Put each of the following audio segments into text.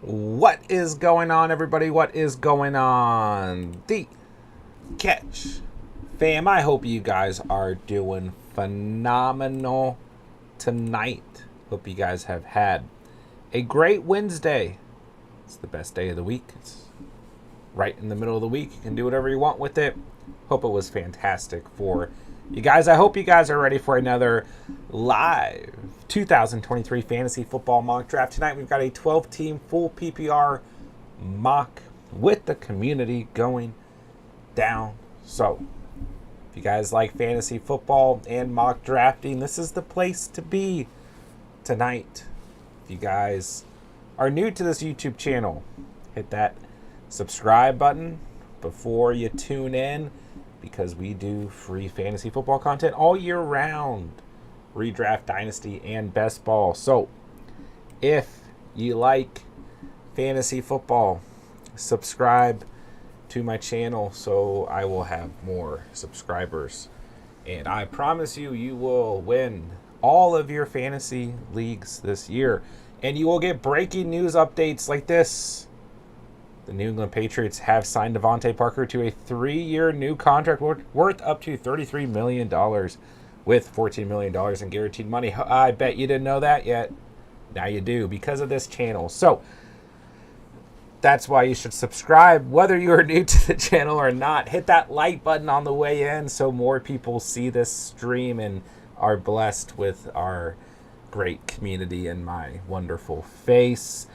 What is going on, everybody? What is going on? The Catch fam, I hope you guys are doing phenomenal tonight. Hope you guys have had a great Wednesday. It's the best day of the week. It's right in the middle of the week. You can do whatever you want with it. Hope it was fantastic for you guys. I hope you guys are ready for another live 2023 fantasy football mock draft. Tonight we've got a 12-team full PPR mock with the community going down. So if you guys like fantasy football and mock drafting, this is the place to be tonight. If you guys are new to this YouTube channel, hit that subscribe button before you tune in, because we do free fantasy football content all year round. Redraft, Dynasty, and Best Ball. So if you like fantasy football, subscribe to my channel so I will have more subscribers. And I promise you, you will win all of your fantasy leagues this year. And you will get breaking news updates like this. The New England Patriots have signed Devontae Parker to a 3-year new contract worth up to $33 million with $14 million in guaranteed money. I bet you didn't know that yet. Now you do, because of this channel. So that's why you should subscribe, whether you are new to the channel or not. Hit that like button on the way in so more people see this stream and are blessed with our great community and my wonderful face.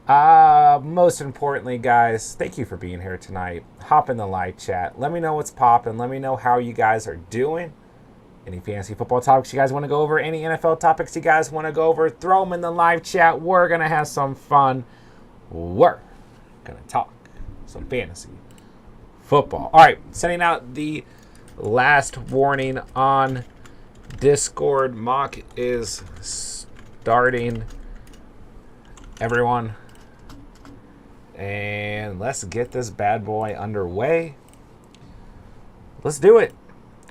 Most importantly, guys, thank you for being here tonight. Hop in the live chat. Let me know what's popping. Let me know how you guys are doing. Any fantasy football topics you guys want to go over? Any NFL topics you guys want to go over? Throw them in the live chat. We're going to have some fun. We're going to talk some fantasy football. All right, sending out the last warning on Discord. Mock is starting, everyone. And let's get this bad boy underway. Let's do it.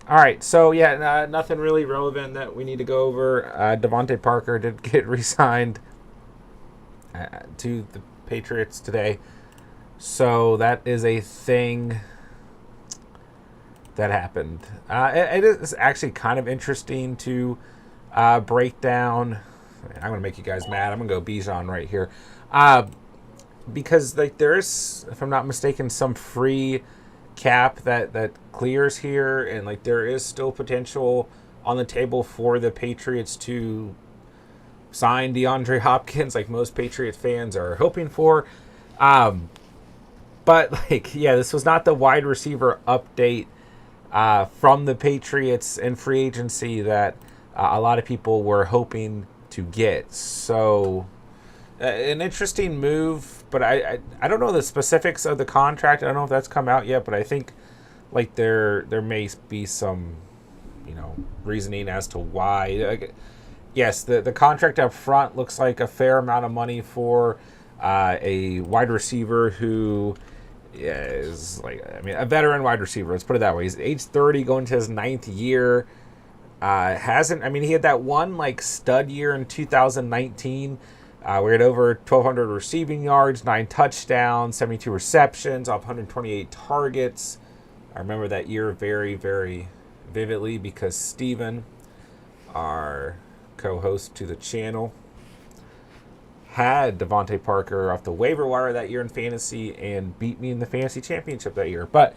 All right, so yeah, nothing really relevant that we need to go over. Devontae Parker did get re-signed to the Patriots today. So that is a thing that happened. It is actually kind of interesting to break down. I'm going to make you guys mad. I'm going to go Bijan right here. Because like there's, if I'm not mistaken, some free cap that clears here, and like there is still potential on the table for the Patriots to sign DeAndre Hopkins, like most Patriots fans are hoping for. But like, yeah, this was not the wide receiver update from the Patriots in free agency that a lot of people were hoping to get. So an interesting move, but I don't know the specifics of the contract. I don't know if that's come out yet, but I think like there may be some, reasoning as to why. Like, yes, the contract up front looks like a fair amount of money for a wide receiver who is a veteran wide receiver. Let's put it that way. He's age 30, going to his 9th year. He had that one stud year in 2019. We had over 1,200 receiving yards, 9 touchdowns, 72 receptions off 128 targets. I remember that year very, very vividly because Steven, our co-host to the channel, had Devontae Parker off the waiver wire that year in fantasy and beat me in the fantasy championship that year. But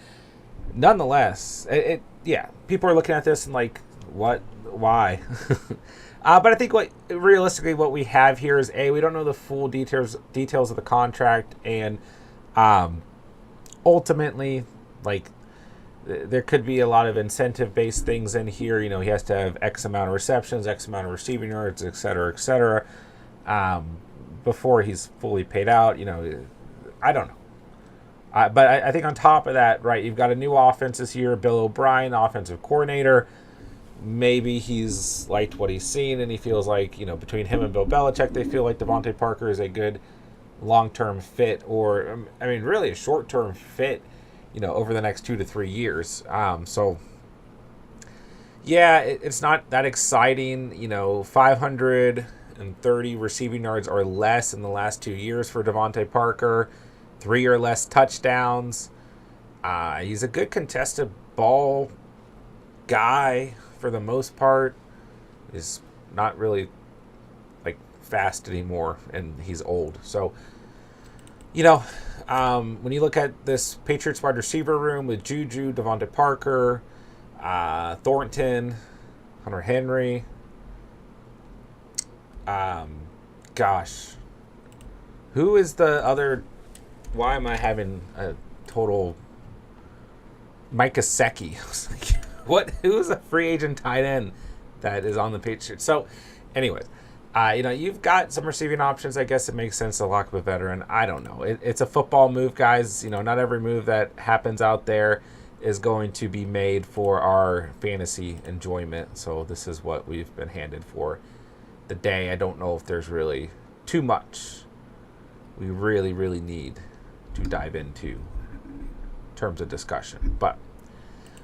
nonetheless, people are looking at this and like, what? Why? But I think realistically what we have here is we don't know the full details of the contract, and ultimately, there could be a lot of incentive-based things in here. He has to have X amount of receptions, X amount of receiving yards, et cetera, before he's fully paid out. I don't know. But I think on top of that, right, you've got a new offense this year, Bill O'Brien, offensive coordinator. Maybe he's liked what he's seen, and he feels like, between him and Bill Belichick, they feel like Devontae Parker is a good long-term fit, or, really a short-term fit, over the next 2 to 3 years. So, yeah, it's not that exciting. 500 130 receiving yards or less in the last 2 years for Devontae Parker. 3 or less touchdowns. He's a good contested ball guy for the most part. He's not really like fast anymore, and he's old. So, when you look at this Patriots wide receiver room with Juju, Devontae Parker, Thornton, Hunter Henry, who is the other? Why am I having a total Mike Gesicki? I was like, what? Who's a free agent tight end that is on the Patriots? So, anyways, you've got some receiving options. I guess it makes sense to lock up a veteran. I don't know. It's a football move, guys. Not every move that happens out there is going to be made for our fantasy enjoyment. So this is what we've been handed for the day. I don't know if there's really too much we really, really need to dive into in terms of discussion. But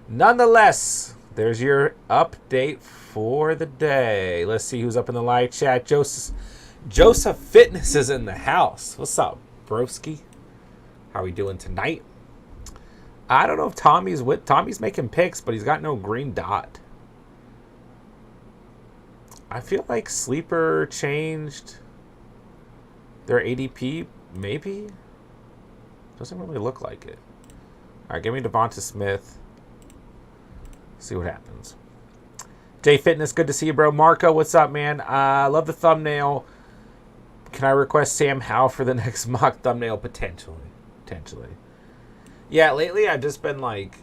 nonetheless, there's your update for the day. Let's see who's up in the live chat. Joseph Fitness is in the house. What's up, broski? How are we doing tonight? I don't know if Tommy's making picks, but he's got no green dot. I feel like Sleeper changed their ADP, maybe? Doesn't really look like it. All right, give me Devonta Smith. See what happens. Jay Fitness, good to see you, bro. Marco, what's up, man? I love the thumbnail. Can I request Sam Howell for the next mock thumbnail? Potentially. Yeah, lately I've just been like,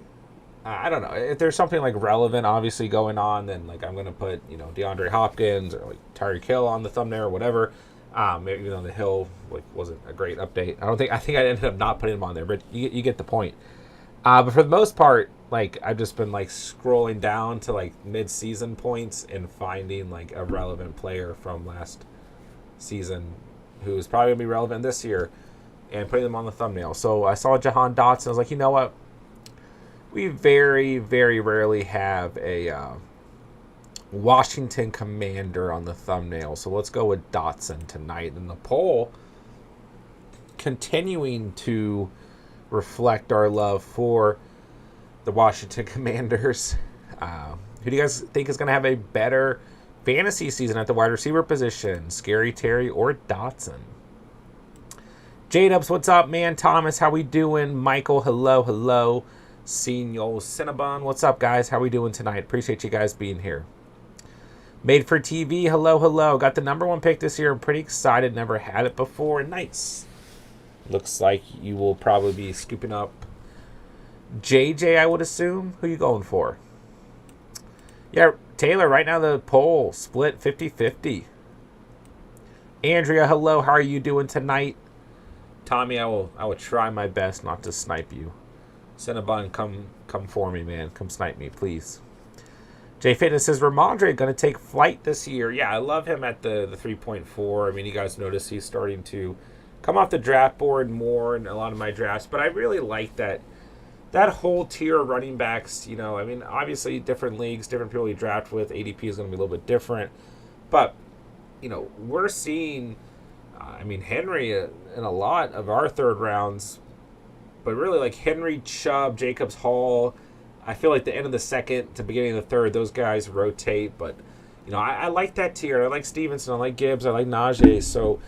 I don't know. If there's something like relevant, obviously going on, then like I'm gonna put DeAndre Hopkins or like Tyreek Hill on the thumbnail or whatever. Maybe the Hill wasn't a great update. I think I ended up not putting him on there, but you get the point. But for the most part, like I've just been like scrolling down to like mid-season points and finding like a relevant player from last season who is probably gonna be relevant this year, and putting them on the thumbnail. So I saw Jahan Dotson. I was like, you know what? We very, very rarely have a Washington Commander on the thumbnail. So let's go with Dotson tonight. And the poll continuing to reflect our love for the Washington Commanders. Who do you guys think is going to have a better fantasy season at the wide receiver position? Scary Terry or Dotson? J-Dubs, what's up, man? Thomas, how we doing? Michael, hello. Senor Cinnabon, what's up, guys? How we doing tonight? Appreciate you guys being here. Made for TV, hello. Got the number 1 pick this year. I'm pretty excited. Never had it before. Nice. Looks like you will probably be scooping up JJ, I would assume. Who you going for? Yeah, Taylor, right now the poll split 50-50. Andrea, hello. How are you doing tonight? Tommy, I will try my best not to snipe you. Cinnabon, come for me, man. Come snipe me, please. Jay Fitness says, Ramondre going to take flight this year. Yeah, I love him at the 3.4. I mean, you guys notice he's starting to come off the draft board more in a lot of my drafts. But I really like that whole tier of running backs. I mean, obviously different leagues, different people you draft with. ADP is going to be a little bit different. But, we're seeing, Henry in a lot of our third rounds. But really, like Henry, Chubb, Jacobs, Hall, I feel like the end of the second to beginning of the third, those guys rotate. But, I like that tier. I like Stevenson. I like Gibbs. I like Najee. So,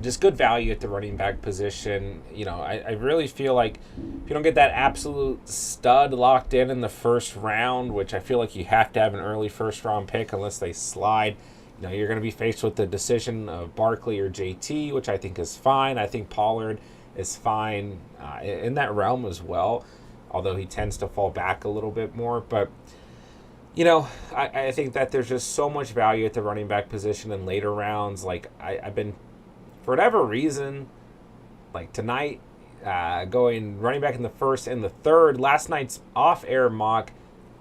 just good value at the running back position. I really feel like if you don't get that absolute stud locked in the first round, which I feel like you have to have an early first-round pick unless they slide, you're going to be faced with the decision of Barkley or JT, which I think is fine. I think Pollard is fine in that realm as well, although he tends to fall back a little bit more. But, I think that there's just so much value at the running back position in later rounds. Like, I've been, for whatever reason, like tonight, going running back in the first and the third. Last night's off-air mock,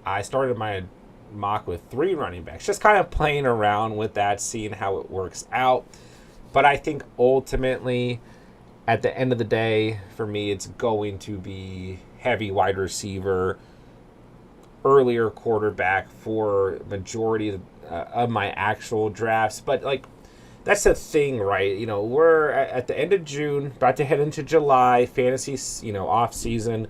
I started my mock with 3 running backs, just kind of playing around with that, seeing how it works out. But I think ultimately, at the end of the day, for me, it's going to be heavy wide receiver, earlier quarterback for majority of my actual drafts. But like, that's the thing, right? You know, we're at the end of June, about to head into July. Fantasy, off season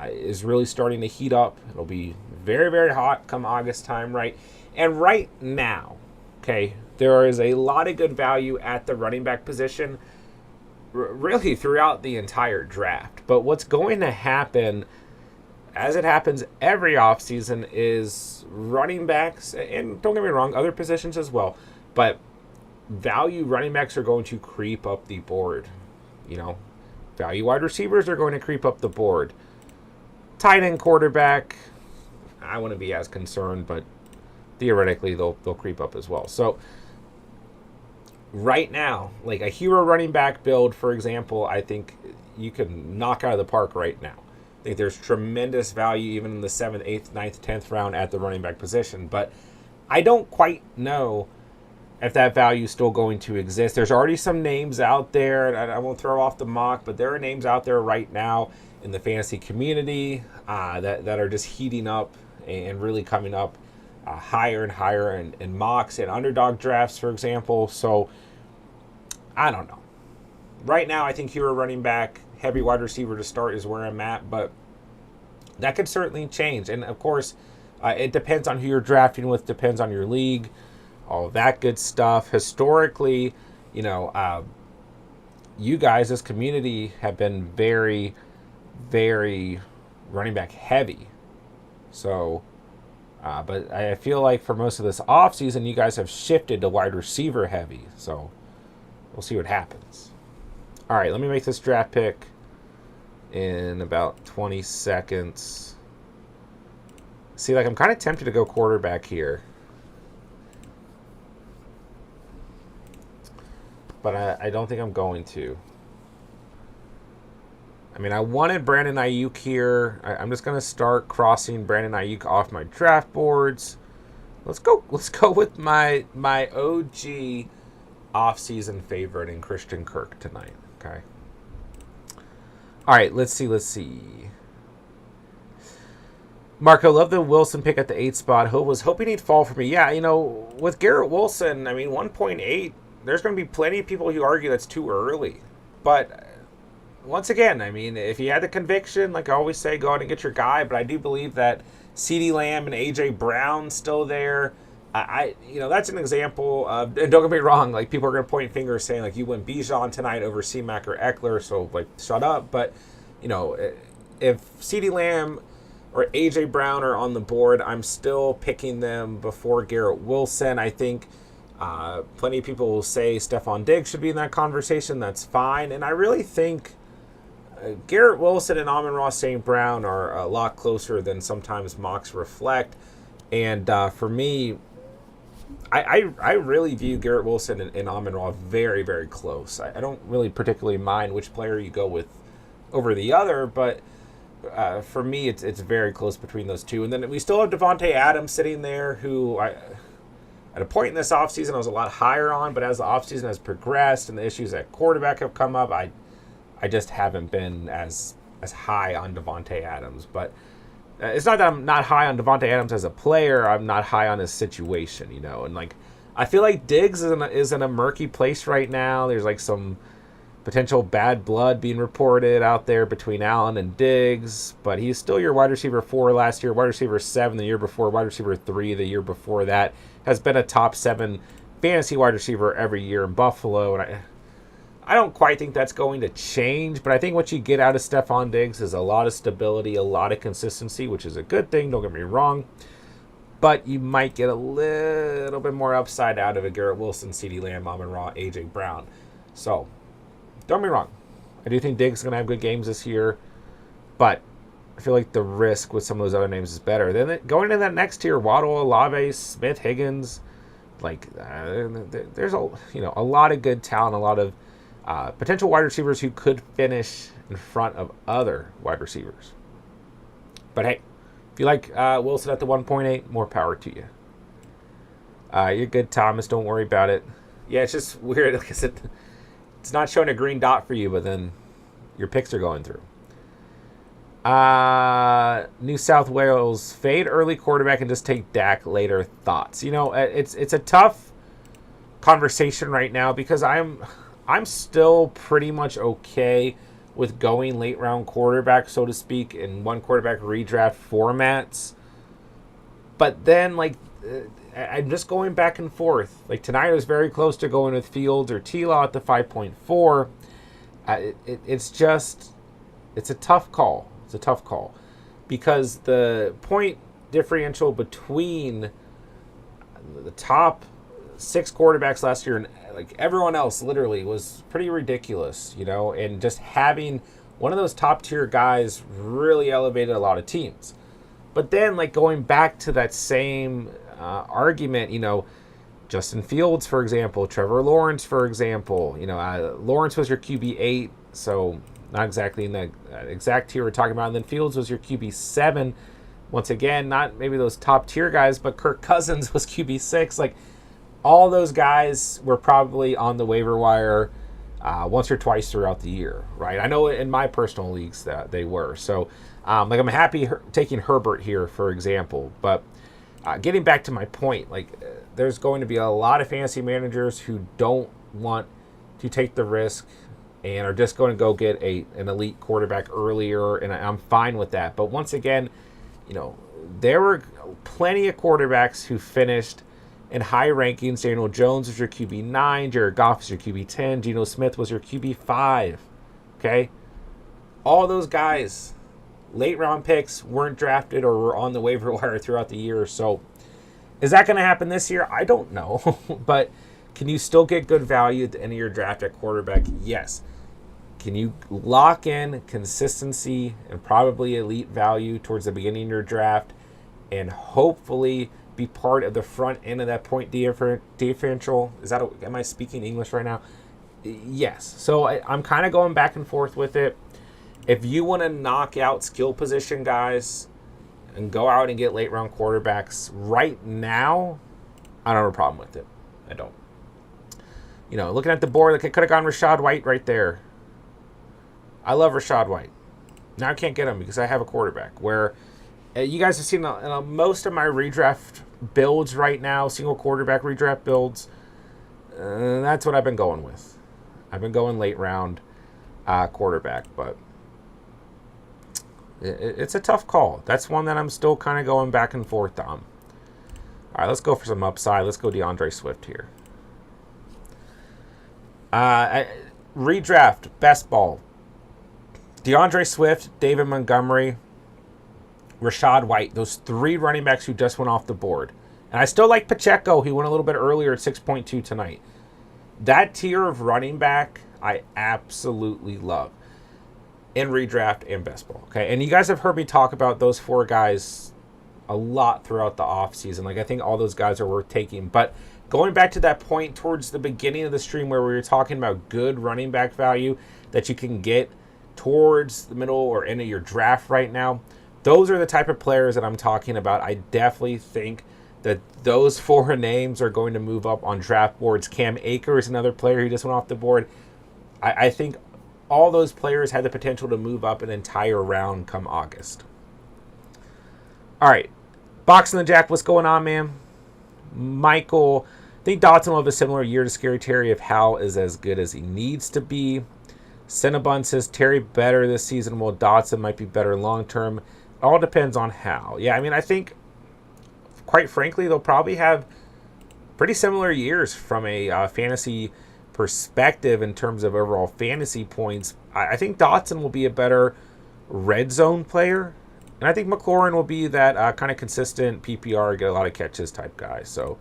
is really starting to heat up. It'll be very, very hot come August time, right? And right now, okay, there is a lot of good value at the running back position, really throughout the entire draft. But what's going to happen, as it happens every offseason, is running backs, and don't get me wrong, other positions as well, but value running backs are going to creep up the board. Value wide receivers are going to creep up the board. Tight end, quarterback, I wouldn't be as concerned, but theoretically they'll creep up as well. So right now, like a hero running back build, for example, I think you can knock out of the park right now. I think there's tremendous value even in the 7th, 8th, 9th, 10th round at the running back position. But I don't quite know if that value is still going to exist. There's already some names out there, and I won't throw off the mock, but there are names out there right now in the fantasy community that are just heating up and really coming up higher and higher in mocks and underdog drafts, for example. So I don't know. Right now, I think hero running back, heavy wide receiver to start is where I'm at, but that could certainly change. And of course, it depends on who you're drafting with, depends on your league, all of that good stuff. Historically, you guys, this community, have been very, very running back heavy. So, but I feel like for most of this offseason, you guys have shifted to wide receiver heavy. So we'll see what happens. All right, let me make this draft pick in about 20 seconds. See, like, I'm kind of tempted to go quarterback here. But I don't think I'm going to. I mean, I wanted Brandon Ayuk here. I'm just going to start crossing Brandon Ayuk off my draft boards. Let's go with my OG offseason favorite in Christian Kirk tonight. Okay. All right, let's see. Marco, love the Wilson pick at the 8th spot. Was hoping he'd fall for me. Yeah, with Garrett Wilson, I mean, 1.8, there's going to be plenty of people who argue that's too early. But once again, I mean, if you had the conviction, like I always say, go out and get your guy. But I do believe that CeeDee Lamb and A.J. Brown still there. That's an example of, and don't get me wrong, like people are going to point fingers saying like you went Bijan tonight over C-Mac or Eckler, so like shut up. But, if CeeDee Lamb or A.J. Brown are on the board, I'm still picking them before Garrett Wilson. I think plenty of people will say Stephon Diggs should be in that conversation. That's fine. And I really think Garrett Wilson and Amon-Ra St. Brown are a lot closer than sometimes mocks reflect. And for me, I really view Garrett Wilson and Amon-Ra very, very close. I don't really particularly mind which player you go with over the other, but for me, it's very close between those two. And then we still have Devontae Adams sitting there, who at a point in this offseason I was a lot higher on, but as the offseason has progressed and the issues at quarterback have come up, I just haven't been as high on Devontae Adams. But it's not that I'm not high on Devontae Adams as a player. I'm not high on his situation, And like, I feel like Diggs is in a murky place right now. There's like some potential bad blood being reported out there between Allen and Diggs, but he's still your wide receiver 4 last year, wide receiver 7 the year before, wide receiver 3 the year before that. Has been a top 7 fantasy wide receiver every year in Buffalo, and I don't quite think that's going to change, but I think what you get out of Stephon Diggs is a lot of stability, a lot of consistency, which is a good thing, don't get me wrong. But you might get a little bit more upside out of a Garrett Wilson, CeeDee Lamb, Amon-Ra, A.J. Brown. So, don't get me wrong. I do think Diggs is going to have good games this year, but I feel like the risk with some of those other names is better. Then going into that next tier, Waddle, Olave, Smith, Higgins, there's a lot of good talent, a lot of potential wide receivers who could finish in front of other wide receivers. But hey, if you like Wilson at the 1.8, more power to you. You're good, Thomas. Don't worry about it. Yeah, it's just weird. Like I said, it's not showing a green dot for you, but then your picks are going through. New South Wales, fade early quarterback and just take Dak later. Thoughts? It's a tough conversation right now because I'm still pretty much okay with going late round quarterback, so to speak, in one quarterback redraft formats. But then, I'm just going back and forth. Like tonight, I was very close to going with Fields or T-Law at the 5.4. It's a tough call. It's a tough call because the point differential between the top 6 quarterbacks last year and like everyone else literally was pretty ridiculous, and just having one of those top tier guys really elevated a lot of teams. But then, like, going back to that same argument, Justin Fields, for example, Trevor Lawrence, for example, Lawrence was your QB8, so not exactly in the exact tier we're talking about. And then Fields was your QB7. Once again, not maybe those top tier guys, but Kirk Cousins was QB6. Like, all those guys were probably on the waiver wire once or twice throughout the year, right? I know in my personal leagues that they were. So, I'm happy taking Herbert here, for example. But getting back to my point, there's going to be a lot of fantasy managers who don't want to take the risk and are just going to go get an elite quarterback earlier, and I'm fine with that. But once again, there were plenty of quarterbacks who finished in high rankings. Daniel Jones was your QB9, Jared Goff was your QB10, Geno Smith was your QB5. Okay? All those guys, late round picks, weren't drafted or were on the waiver wire throughout the year. So is that going to happen this year? I don't know. But can you still get good value at the end of your draft at quarterback? Yes. Can you lock in consistency and probably elite value towards the beginning of your draft and hopefully be part of the front end of that point differential? Am I speaking English right now? Yes. So I'm kind of going back and forth with it. If you want to knock out skill position guys and go out and get late round quarterbacks right now, I don't have a problem with it. I don't. Looking at the board, I could have gone Rachaad White right there. I love Rachaad White. Now I can't get him because I have a quarterback. Where you guys have seen most of my redraft builds right now, single quarterback redraft builds. That's what I've been going with. I've been going late round quarterback, but it's a tough call. That's one that I'm still kind of going back and forth on. All right, let's go for some upside. Let's go DeAndre Swift here. Redraft, best ball. DeAndre Swift, David Montgomery, Rachaad White. Those 3 running backs who just went off the board. And I still like Pacheco. He went a little bit earlier at 6.2 tonight. That tier of running back, I absolutely love in redraft and best ball. Okay, and you guys have heard me talk about those 4 guys a lot throughout the offseason. I think all those guys are worth taking. But going back to that point towards the beginning of the stream where we were talking about good running back value that you can get towards the middle or end of your draft right now, those are the type of players that I'm talking about. I definitely think that those 4 names are going to move up on draft boards. Cam Akers, another player who just went off the board. I think all those players had the potential to move up an entire round come August. All right. Boxing the Jack, what's going on, man? Michael, I think Dotson will have a similar year to Scary Terry if Hal is as good as he needs to be. Cinnabon says Terry better this season while Dotson might be better long-term. It all depends on Hal. Yeah, I think, quite frankly, they'll probably have pretty similar years from a fantasy perspective in terms of overall fantasy points. I think Dotson will be a better red zone player. And I think McLaurin will be that kind of consistent PPR, get a lot of catches type guy. So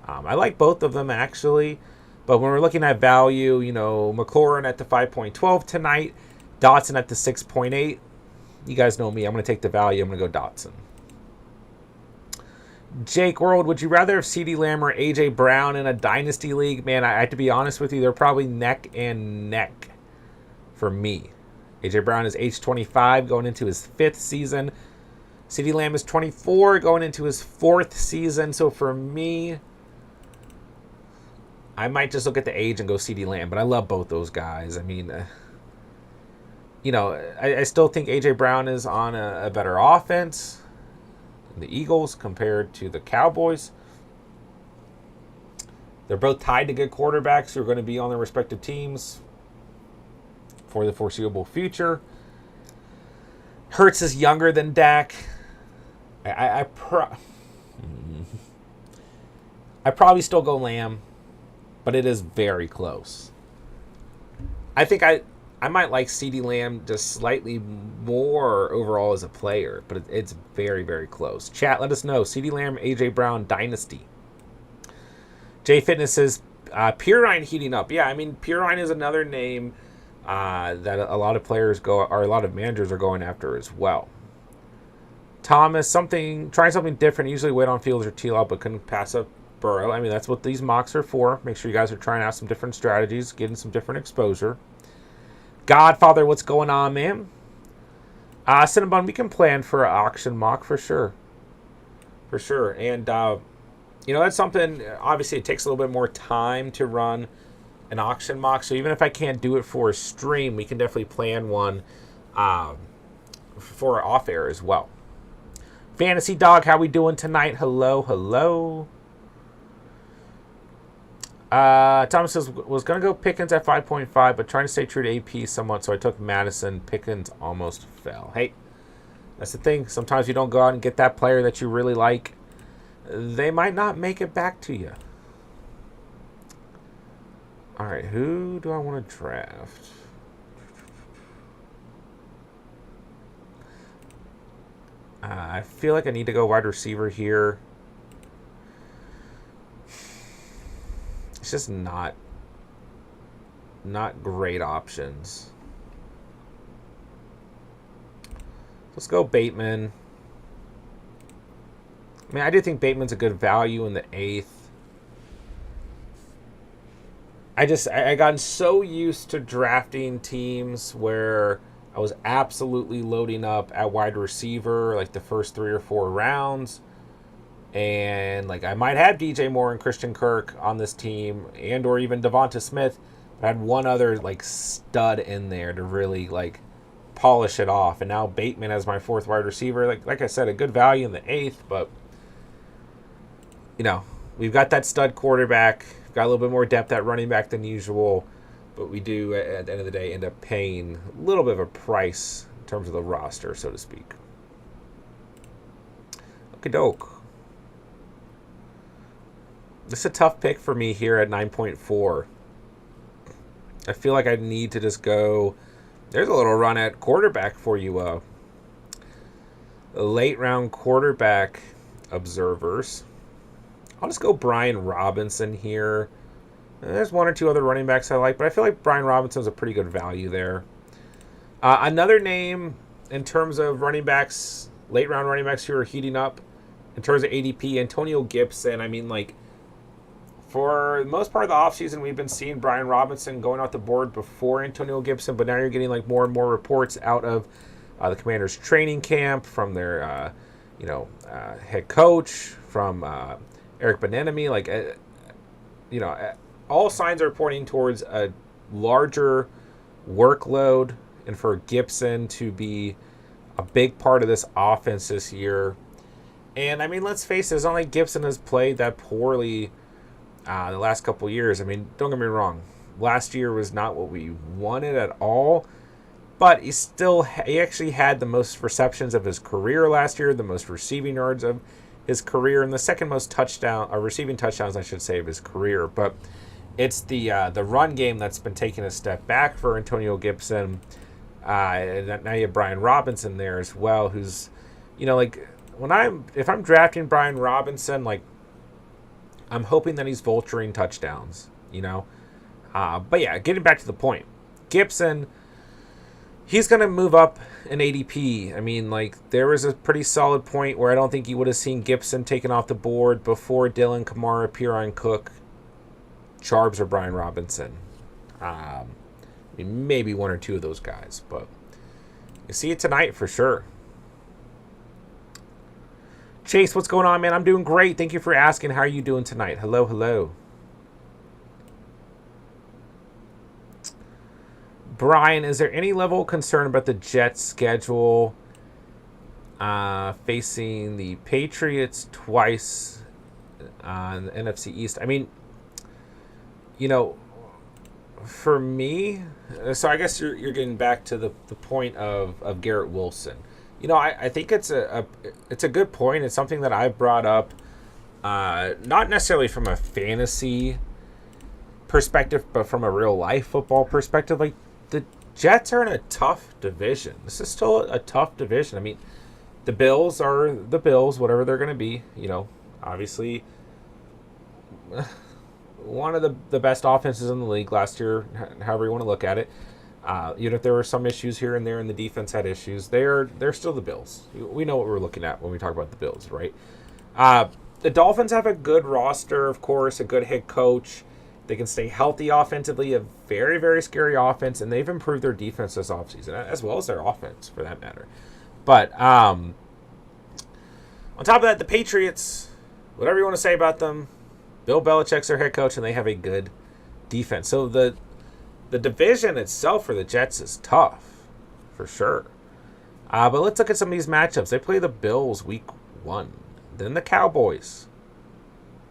I like both of them, actually. But when we're looking at value, McLaurin at the 5.12 tonight, Dotson at the 6.8. You guys know me. I'm going to take the value. I'm going to go Dotson. Jake World, would you rather have CeeDee Lamb or A.J. Brown in a dynasty league? Man, I have to be honest with you. They're probably neck and neck for me. A.J. Brown is age 25, going into his 5th season. CeeDee Lamb is 24, going into his 4th season. So for me, I might just look at the age and go CeeDee Lamb, but I love both those guys. I still think A.J. Brown is on a better offense than the Eagles compared to the Cowboys. They're both tied to good quarterbacks who are going to be on their respective teams for the foreseeable future. Hurts is younger than Dak. I probably still go Lamb, but it is very close. I think I might like CeeDee Lamb just slightly more overall as a player, but it's very, very close. Chat, let us know. CeeDee Lamb, AJ Brown, Dynasty. J Fitness says Pirine heating up. Yeah, I mean Pirine is another name that a lot of players or a lot of managers are going after as well. Thomas, trying something different. Usually wait on Fields or T-Law, but couldn't pass up Burrow. I mean, that's what these mocks are for. Make sure you guys are trying out some different strategies, getting some different exposure. Godfather, what's going on, man? Cinnabon, we can plan for an auction mock for sure. For sure. And, that's something, obviously it takes a little bit more time to run an auction mock. So even if I can't do it for a stream, we can definitely plan one for off air as well. Fantasy Dog, how we doing tonight? Hello, hello. Thomas says, was going to go Pickens at 5.5, but trying to stay true to AP somewhat, so I took Madison. Pickens almost fell. Hey, that's the thing. Sometimes you don't go out and get that player that you really like. They might not make it back to you. All right, who do I want to draft? I feel like I need to go wide receiver here. It's just not great options. Let's go Bateman. I mean, I do think Bateman's a good value in the 8th. I gotten so used to drafting teams where I was absolutely loading up at wide receiver like the first 3 or 4 rounds. And like I might have DJ Moore and Christian Kirk on this team and or even Devonta Smith. But I had one other like stud in there to really like polish it off. And now Bateman as my 4th wide receiver. Like I said, a good value in the 8th, but we've got that stud quarterback. We've got a little bit more depth at running back than usual. But we do, at the end of the day, end up paying a little bit of a price in terms of the roster, so to speak. Okie doke. This is a tough pick for me here at 9.4. I feel like I need to just go. There's a little run at quarterback for you. Late round quarterback observers. I'll just go Brian Robinson here. There's 1 or 2 other running backs I like, but I feel like Brian Robinson's a pretty good value there. Another name in terms of running backs, late round running backs who are heating up in terms of ADP, Antonio Gibson. I mean, like, for the most part of the offseason, we've been seeing Brian Robinson going off the board before Antonio Gibson, but now you're getting like more and more reports out of the Commanders' training camp from their, head coach, from Eric Bieniemy. Like, all signs are pointing towards a larger workload and for Gibson to be a big part of this offense this year. And, I mean, let's face it, it's not like Gibson has played that poorly the last couple of years. I mean, don't get me wrong. Last year was not what we wanted at all, but he actually had the most receptions of his career last year, the most receiving yards of his career, and the second most receiving touchdowns, I should say, of his career. But it's the run game that's been taking a step back for Antonio Gibson. And now you have Brian Robinson there as well, who's, if I'm drafting Brian Robinson, like, I'm hoping that he's vulturing touchdowns, But yeah, getting back to the point, Gibson, he's going to move up in ADP. I mean, like, there was a pretty solid point where I don't think you would have seen Gibson taken off the board before Dylan, Kamara, Perine, Cook, Charbs, or Brian Robinson. I mean, maybe 1 or 2 of those guys, but you see it tonight for sure. Chase, what's going on, man? I'm doing great. Thank you for asking. How are you doing tonight? Hello, hello. Brian, is there any level of concern about the Jets' schedule facing the Patriots twice in the NFC East? I mean, you know, for me, so I guess you're getting back to the point of Garrett Wilson. You know, I think it's a good point. It's something that I brought up, not necessarily from a fantasy perspective, but from a real life football perspective. Like, the Jets are in a tough division. This is still a tough division. I mean, the Bills are the Bills, whatever they're going to be. You know, obviously, one of the best offenses in the league last year, however you want to look at it. Even if there were some issues here and there and the defense had issues, they're still the Bills. We know what we're looking at when we talk about the Bills, right? The Dolphins have a good roster, of course, a good head coach. They can stay healthy offensively, a very, very scary offense, and they've improved their defense this offseason, as well as their offense, for that matter. But on top of that, the Patriots, whatever you want to say about them, Bill Belichick's their head coach, and they have a good defense. So the division itself for the Jets is tough, for sure. But let's look at some of these matchups. They play the Bills week 1, then the Cowboys,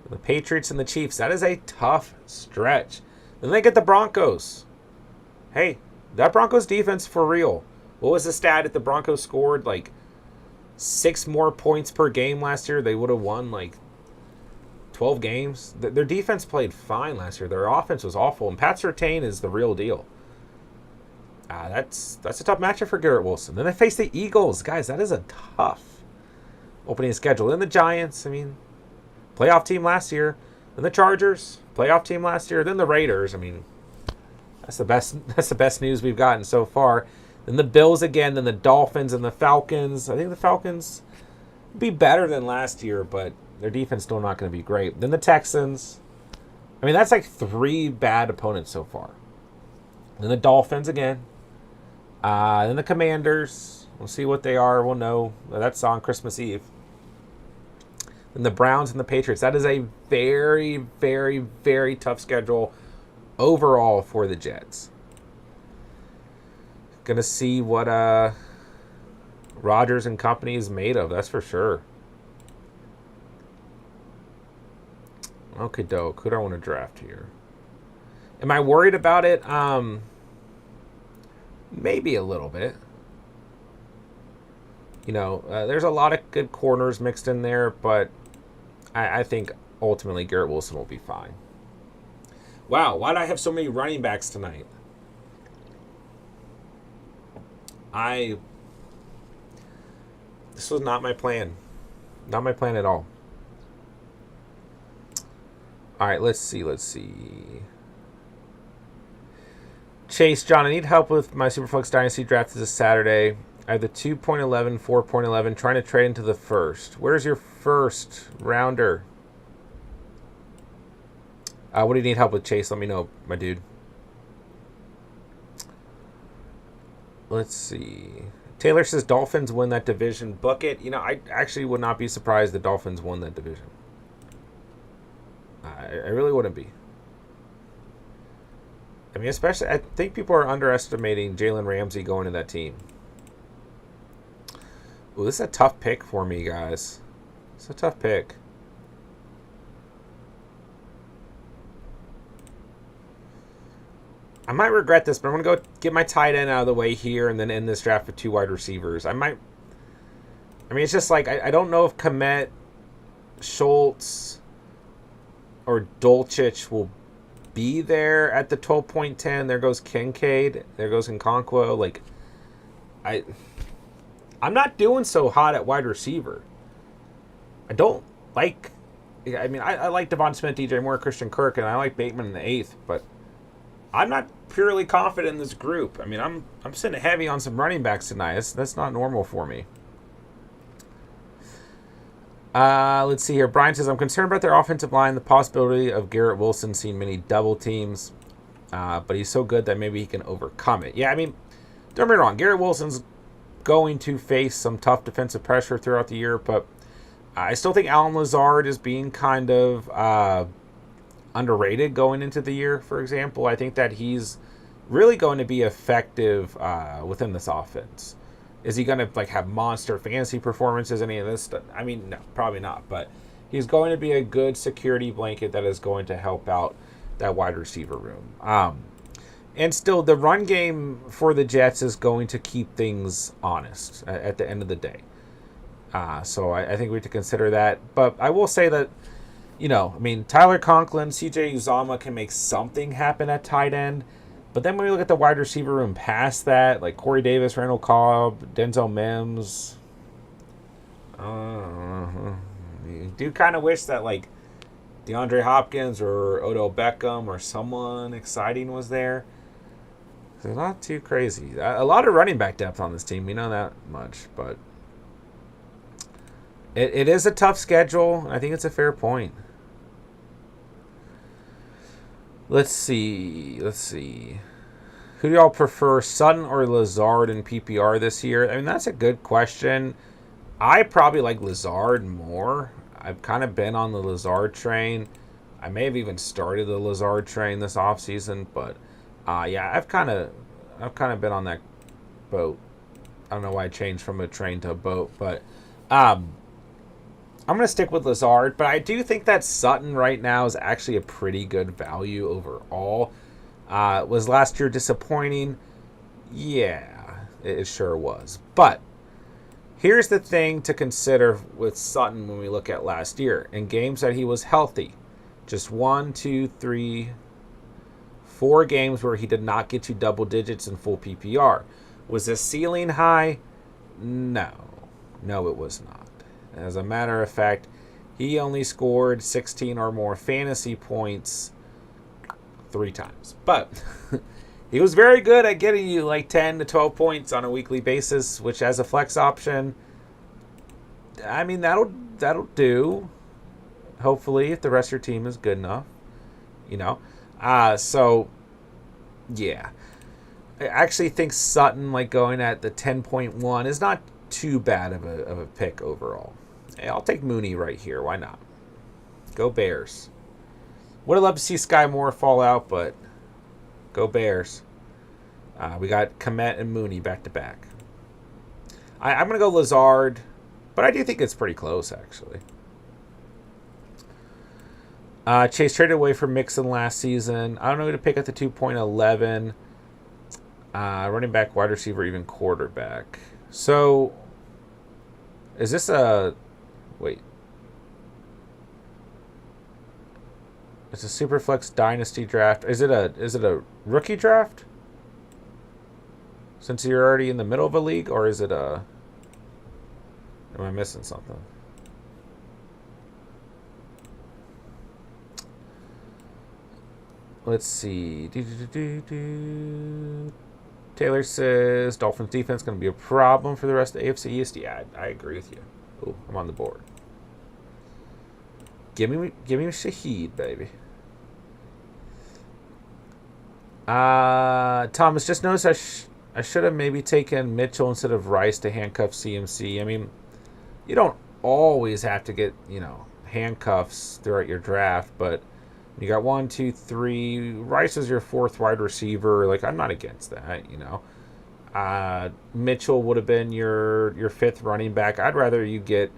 the Patriots, and the Chiefs. That is a tough stretch. Then they get the Broncos. Hey, that Broncos defense for real. What was the stat if the Broncos scored like 6 more points per game last year? They would have won like 12 games. Their defense played fine last year. Their offense was awful, and Pat Surtain is the real deal. That's a tough matchup for Garrett Wilson. Then they face the Eagles. Guys, that is a tough opening schedule. Then the Giants, I mean, playoff team last year. Then the Chargers, playoff team last year. Then the Raiders. I mean, that's the best news we've gotten so far. Then the Bills again. Then the Dolphins and the Falcons. I think the Falcons would be better than last year, but their defense still not going to be great. Then the Texans. I mean, that's like 3 bad opponents so far. Then the Dolphins again. Then the Commanders. We'll see what they are. We'll know. That's on Christmas Eve. Then the Browns and the Patriots. That is a very, very, very tough schedule overall for the Jets. Gonna see what Rodgers and company is made of. That's for sure. Okay, doke. Who do I want to draft here? Am I worried about it? Maybe a little bit. You know, there's a lot of good corners mixed in there, but I think ultimately Garrett Wilson will be fine. Wow, why do I have so many running backs tonight? This was not my plan. Not my plan at all. All right, let's see. Chase, John, I need help with my Superflex Dynasty draft this Saturday. I have the 2.11, 4.11, trying to trade into the first. Where's your first rounder? What do you need help with, Chase? Let me know, my dude. Let's see. Taylor says Dolphins win that division. Book it. You know, I actually would not be surprised the Dolphins won that division. I really wouldn't be. I mean, especially, I think people are underestimating Jalen Ramsey going to that team. Ooh, this is a tough pick for me, guys. It's a tough pick. I might regret this, but I'm going to go get my tight end out of the way here and then end this draft with 2 wide receivers. I mean, it's just like, I don't know if Kmet, Schultz, or Dolchich will be there at the 12.10. There goes Kincaid. There goes Nkonkwo. Like, I'm not doing so hot at wide receiver. I don't like... I mean, I like Devon Smith, DJ Moore, Christian Kirk, and I like Bateman in the 8th, but I'm not purely confident in this group. I mean, I'm sitting heavy on some running backs tonight. That's not normal for me. Let's see here. Brian says, I'm concerned about their offensive line, the possibility of Garrett Wilson seeing many double teams, but he's so good that maybe he can overcome it. Yeah, I mean, don't get me wrong. Garrett Wilson's going to face some tough defensive pressure throughout the year, but I still think Allen Lazard is being kind of underrated going into the year, for example. I think that he's really going to be effective within this offense. Is he going to like have monster fantasy performances? Any of this stuff? I mean, no, probably not. But he's going to be a good security blanket that is going to help out that wide receiver room. And still, the run game for the Jets is going to keep things honest at the end of the day. So I think we have to consider that. But I will say that, I mean, Tyler Conklin, C.J. Uzomah can make something happen at tight end. But then when we look at the wide receiver room past that, like Corey Davis, Randall Cobb, Denzel Mims, you do kind of wish that like DeAndre Hopkins or Odell Beckham or someone exciting was there. They're not too crazy. A lot of running back depth on this team. We know that much. But it is a tough schedule. I think it's a fair point. Let's see. Who do y'all prefer, Sutton or Lazard in PPR this year? I mean, that's a good question. I probably like Lazard more. I've kind of been on the Lazard train. I may have even started the Lazard train this offseason, but yeah, I've kind of been on that boat. I don't know why I changed from a train to a boat, but I'm going to stick with Lazard, but I do think that Sutton right now is actually a pretty good value overall. Was last year disappointing? Yeah, it sure was. But here's the thing to consider with Sutton when we look at last year. In games that he was healthy, just 4 games where he did not get to double digits in full PPR. Was his ceiling high? No, it was not. As a matter of fact, he only scored 16 or more fantasy points 3 times. But he was very good at getting you like 10 to 12 points on a weekly basis, which as a flex option, I mean, that'll do. Hopefully, if the rest of your team is good enough, So, yeah. I actually think Sutton, like going at the 10.1, is not too bad of a pick overall. Hey, I'll take Mooney right here. Why not? Go Bears. Would have loved to see Sky Moore fall out, but go Bears. We got Kmet and Mooney back to back. I'm going to go Lazard, but I do think it's pretty close, actually. Chase traded away from Mixon last season. I don't know who to pick at the 2.11. Running back, wide receiver, even quarterback. So, is this a... Wait. It's a Superflex Dynasty draft. Is it a rookie draft? Since you're already in the middle of a league, or is it a... Am I missing something? Let's see. Taylor says Dolphins defense going to be a problem for the rest of the AFC East. Yeah, I agree with you. Oh, I'm on the board. Give me Shaheed, baby. Thomas, just noticed I should have maybe taken Mitchell instead of Rice to handcuff CMC. I mean, you don't always have to get, handcuffs throughout your draft, but you got 1, 2, 3. Rice is your 4th wide receiver. Like, I'm not against that, Mitchell would have been your 5th running back. I'd rather you get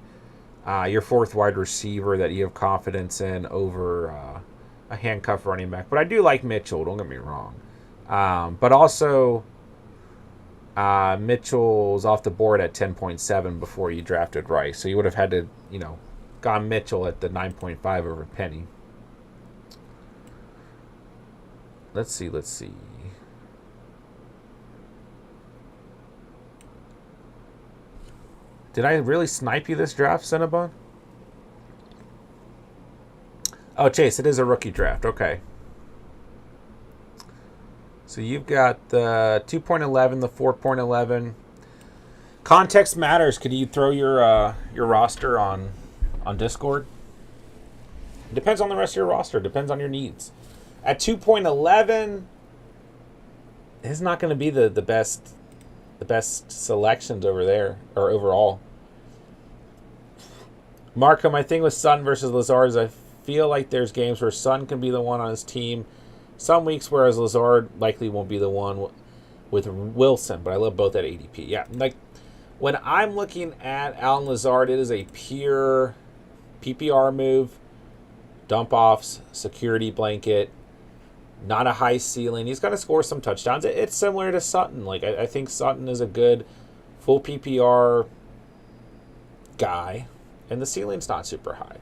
your 4th wide receiver that you have confidence in over a handcuff running back. But I do like Mitchell, don't get me wrong. But also, Mitchell's off the board at 10.7 before you drafted Rice. So you would have had to, gone Mitchell at the 9.5 over Penny. Let's see. Did I really snipe you this draft, Cinnabon? Oh, Chase, it is a rookie draft. Okay. So you've got the 2.11, the 4.11. Context matters. Could you throw your roster on Discord? It depends on the rest of your roster. It depends on your needs. At 2.11, it's not going to be the best selections over there or overall. Marco, my thing with Sun versus Lazard is I feel like there's games where Sun can be the one on his team Some weeks, whereas Lazard likely won't be the one with Wilson, but I love both at ADP. Yeah, like when I'm looking at Alan Lazard, it is a pure PPR move, dump offs, security blanket, not a high ceiling. He's going to score some touchdowns. It's similar to Sutton. Like I think Sutton is a good full PPR guy, and the ceiling's not super high.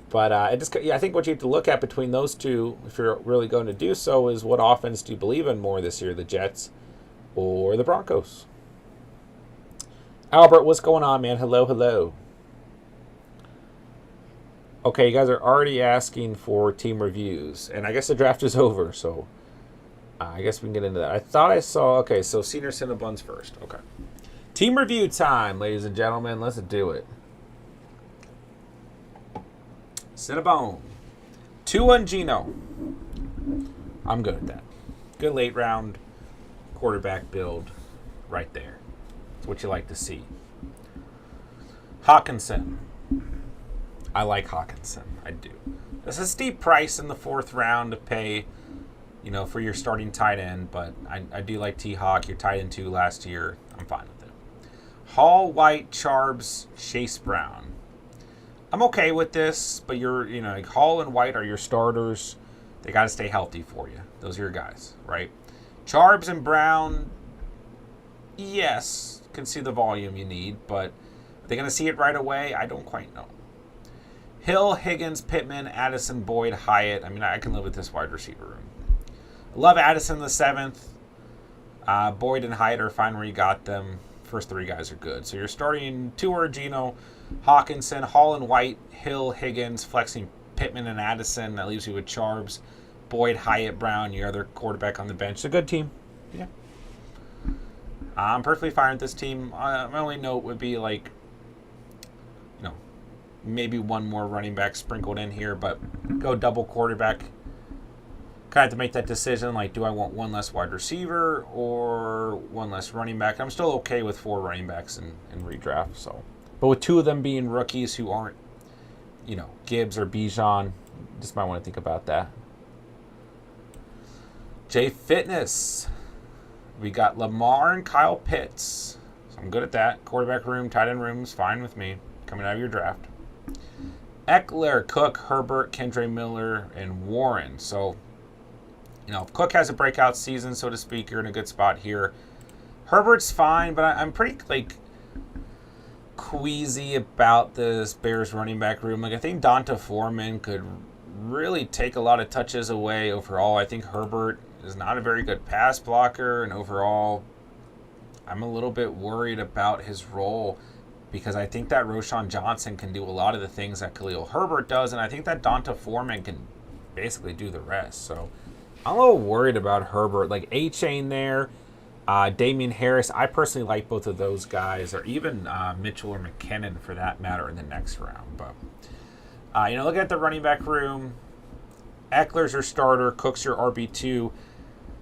But I think what you have to look at between those two, if you're really going to do so, is what offense do you believe in more this year, the Jets or the Broncos? Albert, what's going on, man? Hello, hello. Okay, you guys are already asking for team reviews, and I guess the draft is over, so I guess we can get into that. I thought I saw, okay, so Senior Cinnabons first. Okay. Team review time, ladies and gentlemen. Let's do it. Cinnabon. 2-1 Geno. I'm good at that. Good late round quarterback build right there. That's what you like to see. Hawkinson. I like Hawkinson. I do. That's a steep price in the 4th round to pay, for your starting tight end, but I do like T-Hawk, your tight end 2 last year. I'm fine with it. Hall, White, Charbs, Chase Brown. I'm okay with this, but like Hall and White are your starters. They got to stay healthy for you. Those are your guys, right? Charbs and Brown, yes, can see the volume you need, but are they going to see it right away? I don't quite know. Hill, Higgins, Pittman, Addison, Boyd, Hyatt. I mean, I can live with this wide receiver room. I love Addison the 7th. Boyd and Hyatt are fine where you got them. First 3 guys are good. So you're starting Tour, Geno, Hawkinson, Hall and White, Hill, Higgins, flexing Pittman and Addison. That leaves you with Charbs, Boyd, Hyatt, Brown, your other quarterback on the bench. It's a good team. Yeah. I'm perfectly fine with this team. My only note would be like, maybe one more running back sprinkled in here, but go double quarterback. Kind of have to make that decision. Like, do I want one less wide receiver or one less running back? I'm still okay with 4 running backs in redraft. So, but with 2 of them being rookies who aren't, Gibbs or Bijan, just might want to think about that. J Fitness. We got Lamar and Kyle Pitts. So I'm good at that. Quarterback room, tight end room is fine with me coming out of your draft. Eckler, Cook, Herbert, Kendre Miller, and Warren. So, if Cook has a breakout season, so to speak, you're in a good spot here. Herbert's fine, but I'm pretty, queasy about this Bears running back room. I think Donta Foreman could really take a lot of touches away overall. I think Herbert is not a very good pass blocker, and overall, I'm a little bit worried about his role, because I think that Roschon Johnson can do a lot of the things that Khalil Herbert does, and I think that Donta Foreman can basically do the rest. So I'm a little worried about Herbert. Like A-Chain there, Damian Harris. I personally like both of those guys, or even Mitchell or McKinnon for that matter in the next round. But, look at the running back room. Eckler's your starter. Cook's your RB2.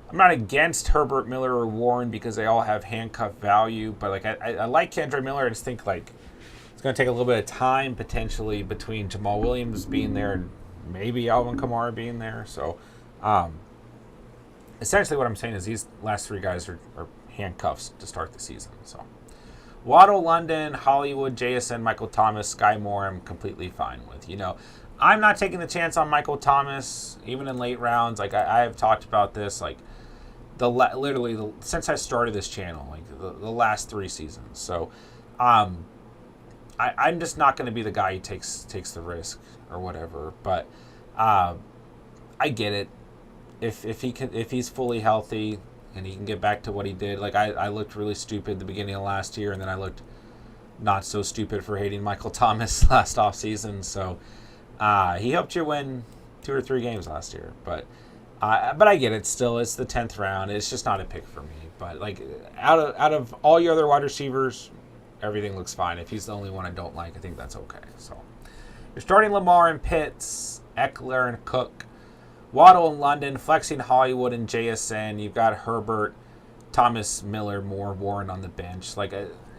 I'm not against Herbert, Miller, or Warren because they all have handcuff value, but I like Kendre Miller. I just think it's going to take a little bit of time potentially between Jamal Williams being there and maybe Alvin Kamara being there. So essentially what I'm saying is these last 3 guys are handcuffs to start the season. So Waddle, London, Hollywood, JSN, Michael Thomas, Sky Moore, I'm completely fine with. I'm not taking the chance on Michael Thomas even in late rounds. I have talked about this literally since I started this channel, the last 3 seasons. So I'm just not going to be the guy who takes the risk or whatever. But I get it. If he's fully healthy and he can get back to what he did, I looked really stupid the beginning of last year, and then I looked not so stupid for hating Michael Thomas last offseason. So he helped you win 2 or 3 games last year, but I get it. Still, it's the 10th round. It's just not a pick for me. But out of all your other wide receivers, everything looks fine. If he's the only one I don't like, I think that's okay. So you're starting Lamar and Pitts, Eckler and Cook, Waddle and London, flexing Hollywood and JSN. You've got Herbert, Thomas, Miller, Moore, Warren on the bench.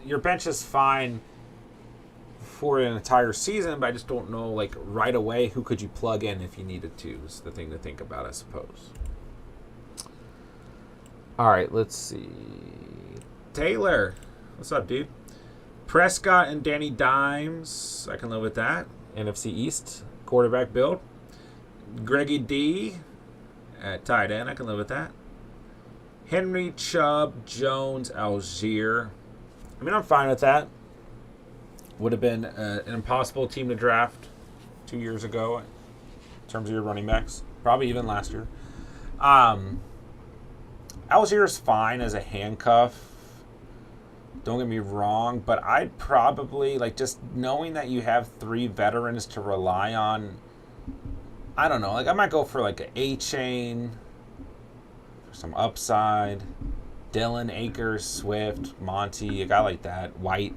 Your bench is fine for an entire season, but I just don't know, like, right away, who could you plug in if you needed to is the thing to think about, I suppose. All right, let's see. Taylor. What's up, dude? Prescott and Danny Dimes. I can live with that. NFC East quarterback build. Greggy D at tight end. I can live with that. Henry, Chubb, Jones, Algier. I mean, I'm fine with that. Would have been an impossible team to draft 2 years ago in terms of your running backs. Probably even last year. Algier is fine as a handcuff. Don't get me wrong, but I'd probably, like, just knowing that you have 3 veterans to rely on, I don't know. Like, I might go for, like, an A-chain, for some upside. Dylan, Akers, Swift, Monty, a guy like that. White.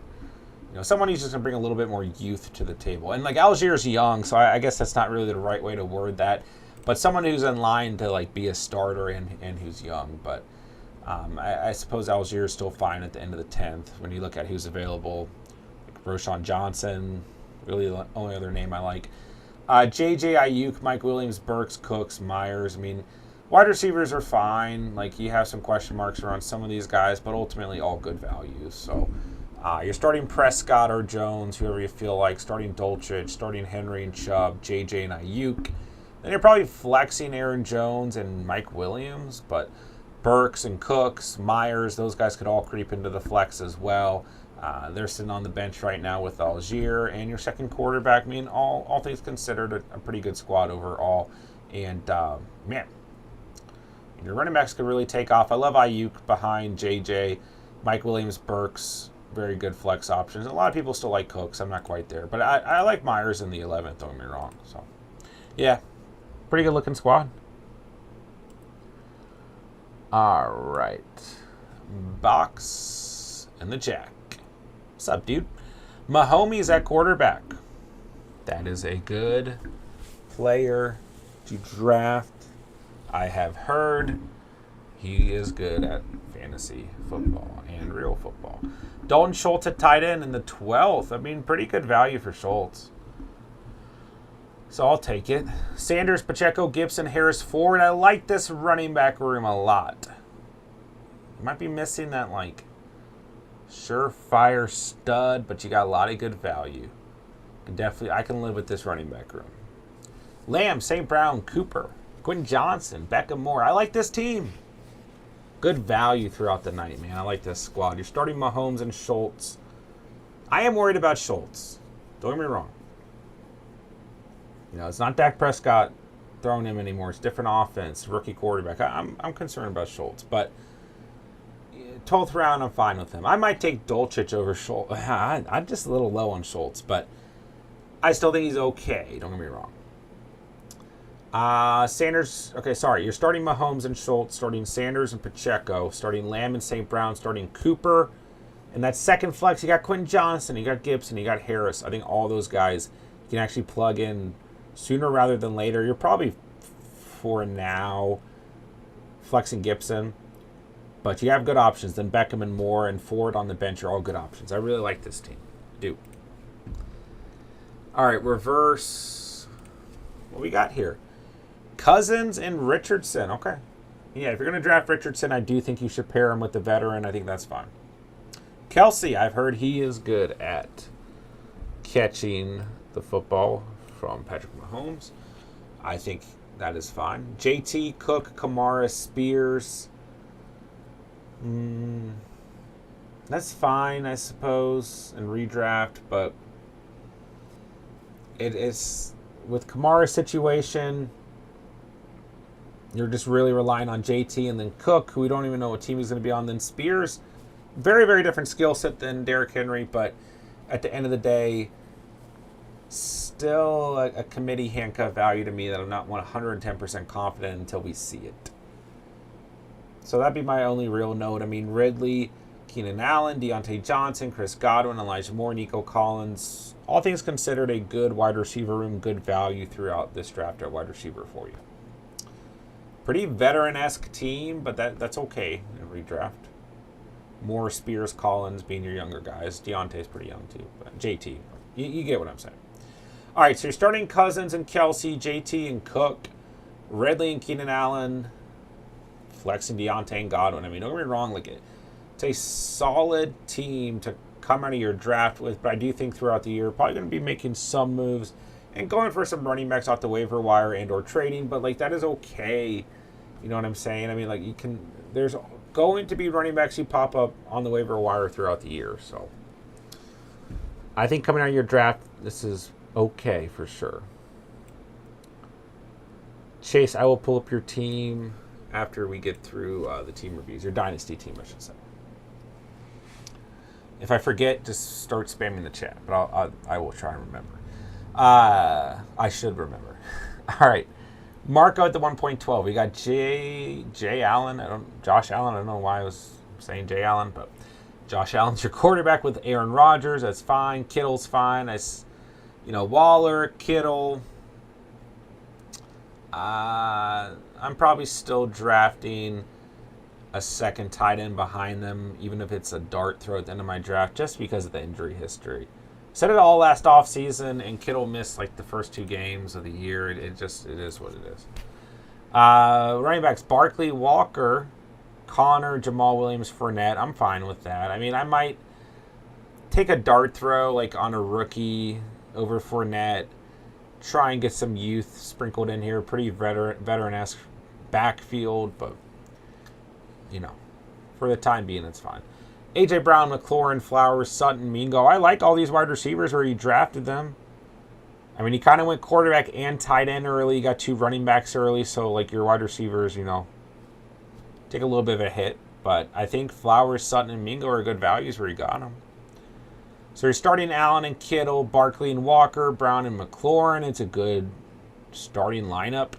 You know, someone who's just going to bring a little bit more youth to the table. And, like, Algier's young, so I guess that's not really the right way to word that. But someone who's in line to, like, be a starter and who's young. But I suppose Algier is still fine at the end of the 10th when you look at who's available. Like Roschon Johnson, really the only other name I like. JJ, Ayuk, Mike Williams, Burks, Cooks, Myers. I mean, wide receivers are fine. Like, you have some question marks around some of these guys, but ultimately all good values. So you're starting Prescott or Jones, whoever you feel like. Starting Dulcich, starting Henry and Chubb, JJ and Ayuk. Then you're probably flexing Aaron Jones and Mike Williams, but Burks and Cooks, Myers, those guys could all creep into the flex as well. They're sitting on the bench right now with Algier, and your second quarterback. I mean, all things considered, a pretty good squad overall. And, man, your running backs could really take off. I love Ayuk behind JJ, Mike Williams, Burks, very good flex options. And a lot of people still like Cooks. I'm not quite there. But I like Myers in the 11th, don't get me wrong. So, yeah, pretty good looking squad. All right. Box and the Jack. What's up, dude? Mahomes at quarterback. That is a good player to draft. I have heard he is good at fantasy football and real football. Dalton Schultz at tight end in the 12th. I mean, pretty good value for Schultz. So I'll take it. Sanders, Pacheco, Gibson, Harris, Ford. I like this running back room a lot. You might be missing that, like, surefire stud, but you got a lot of good value. I can live with this running back room. Lamb, St. Brown, Cooper, Quentin Johnson, Beckham Moore. I like this team. Good value throughout the night, man. I like this squad. You're starting Mahomes and Schultz. I am worried about Schultz. Don't get me wrong. You know, it's not Dak Prescott throwing him anymore. It's different offense, rookie quarterback. I'm concerned about Schultz, but 12th round, I'm fine with him. I might take Dulcich over Schultz. I'm just a little low on Schultz, but I still think he's okay. Don't get me wrong. Sanders. Okay, sorry. You're starting Mahomes and Schultz, starting Sanders and Pacheco, starting Lamb and St. Brown, starting Cooper. And that second flex, you got Quentin Johnson, you got Gibson, you got Harris. I think all those guys you can actually plug in sooner rather than later. You're probably, for now, flexing Gibson. But you have good options. Then Beckham and Moore and Ford on the bench are all good options. I really like this team. Do. All right, reverse. What we got here? Cousins and Richardson. Okay. Yeah, if you're going to draft Richardson, I do think you should pair him with the veteran. I think that's fine. Kelsey, I've heard he is good at catching the football from Patrick Mahomes. I think that is fine. JT, Cook, Kamara, Spears. That's fine, I suppose, in redraft, but it is with Kamara's situation, you're just really relying on JT and then Cook, who we don't even know what team he's going to be on. Then Spears, very, very different skill set than Derrick Henry, but at the end of the day, still a committee handcuff value to me that I'm not 110% confident until we see it. So that'd be my only real note. I mean, Ridley, Keenan Allen, Deontay Johnson, Chris Godwin, Elijah Moore, Nico Collins. All things considered, a good wide receiver room, good value throughout this draft at wide receiver for you. Pretty veteran-esque team, but that's okay in redraft. Moore, Spears, Collins being your younger guys. Deontay's pretty young too. But JT, You get what I'm saying. All right, so you're starting Cousins and Kelsey, JT and Cook, Ridley and Keenan Allen, flexing Deontay and Godwin. I mean, don't get me wrong, like it's a solid team to come out of your draft with, but I do think throughout the year, probably going to be making some moves and going for some running backs off the waiver wire and or trading, but like that is okay. You know what I'm saying? I mean, like there's going to be running backs who pop up on the waiver wire throughout the year. So I think coming out of your draft, this is okay for sure. Chase, I will pull up your team after we get through the team reviews. Your dynasty team, I should say. If I forget, just start spamming the chat, but I will try and remember. I should remember. All right. Marco at the 1.12. We got Jay Allen. Josh Allen. I don't know why I was saying Jay Allen, but Josh Allen's your quarterback with Aaron Rodgers. That's fine. Kittle's fine. Waller, Kittle. I'm probably still drafting a second tight end behind them, even if it's a dart throw at the end of my draft, just because of the injury history. Said it all last offseason, and Kittle missed like the first 2 games of the year. It is what it is. Running backs, Barkley, Walker, Connor, Jamal Williams, Fournette. I'm fine with that. I mean, I might take a dart throw like on a rookie over Fournette, try and get some youth sprinkled in here. Pretty veteran-esque backfield, but, for the time being, it's fine. A.J. Brown, McLaurin, Flowers, Sutton, Mingo. I like all these wide receivers where you drafted them. I mean, he kind of went quarterback and tight end early. You got 2 running backs early, so, like, your wide receivers, take a little bit of a hit. But I think Flowers, Sutton, and Mingo are good values where you got them. So you're starting Allen and Kittle, Barkley and Walker, Brown and McLaurin. It's a good starting lineup.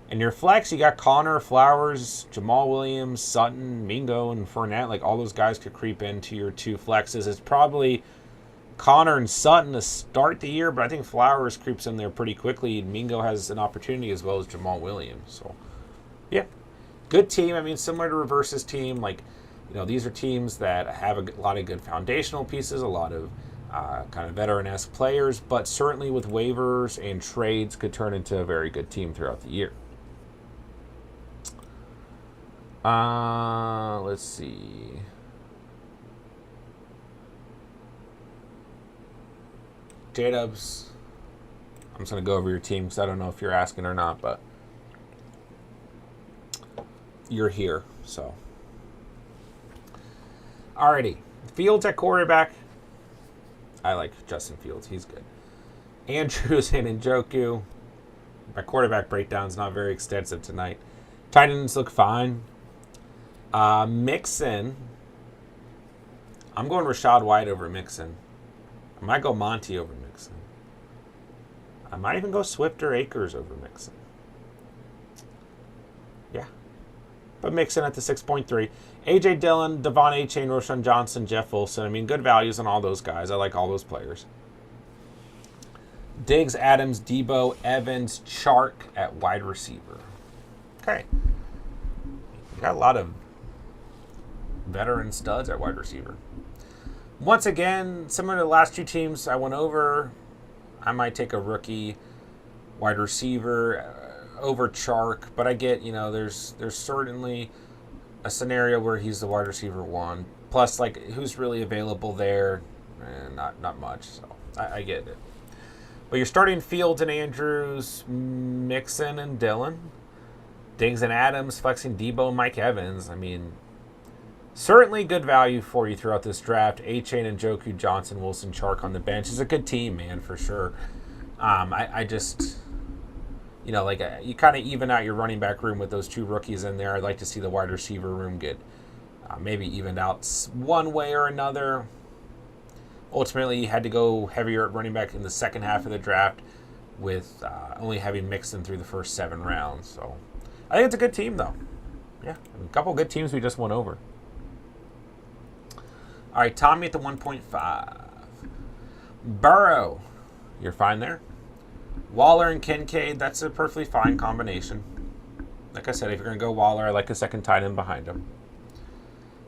And your flex, you got Connor, Flowers, Jamal Williams, Sutton, Mingo, and Fournette. Like, all those guys could creep into your 2 flexes. It's probably Connor and Sutton to start the year, but I think Flowers creeps in there pretty quickly. And Mingo has an opportunity as well as Jamal Williams. So, yeah, good team. I mean, similar to Reverse's team. Like, these are teams that have a lot of good foundational pieces, a lot of kind of veteran-esque players, but certainly with waivers and trades could turn into a very good team throughout the year. Let's see. J-Dubs, I'm just going to go over your team because I don't know if you're asking or not, but you're here, so. Alrighty. Fields at quarterback. I like Justin Fields. He's good. Andrews and Njoku. My quarterback breakdown's not very extensive tonight. Tight ends look fine. Mixon. I'm going Rashad White over Mixon. I might go Monty over Mixon. I might even go Swift or Akers over Mixon. Yeah. But Mixon at the 6.3. A.J. Dillon, Devon A-Chain, Roshan Johnson, Jeff Wilson. I mean, good values on all those guys. I like all those players. Diggs, Adams, Debo, Evans, Chark at wide receiver. Okay. You got a lot of veteran studs at wide receiver. Once again, similar to the last 2 teams I went over, I might take a rookie wide receiver over Chark, but I get, there's certainly a scenario where he's the wide receiver 1. Plus, like, who's really available there? Not much, so I get it. But you're starting Fields and Andrews, Mixon and Dillon, Diggs and Adams, flexing Debo and Mike Evans. I mean, certainly good value for you throughout this draft. A-Chain and Njoku, Johnson, Wilson, Chark on the bench is a good team, man, for sure. I just, you kind of even out your running back room with those 2 rookies in there. I'd like to see the wide receiver room get maybe evened out one way or another. Ultimately, you had to go heavier at running back in the second half of the draft with only having Mixon through the first 7 rounds. So I think it's a good team, though. Yeah, a couple good teams we just went over. All right, Tommy at the 1.5. Burrow, you're fine there. Waller and Kincaid, that's a perfectly fine combination. Like I said, if you're going to go Waller, I like a second tight end behind him.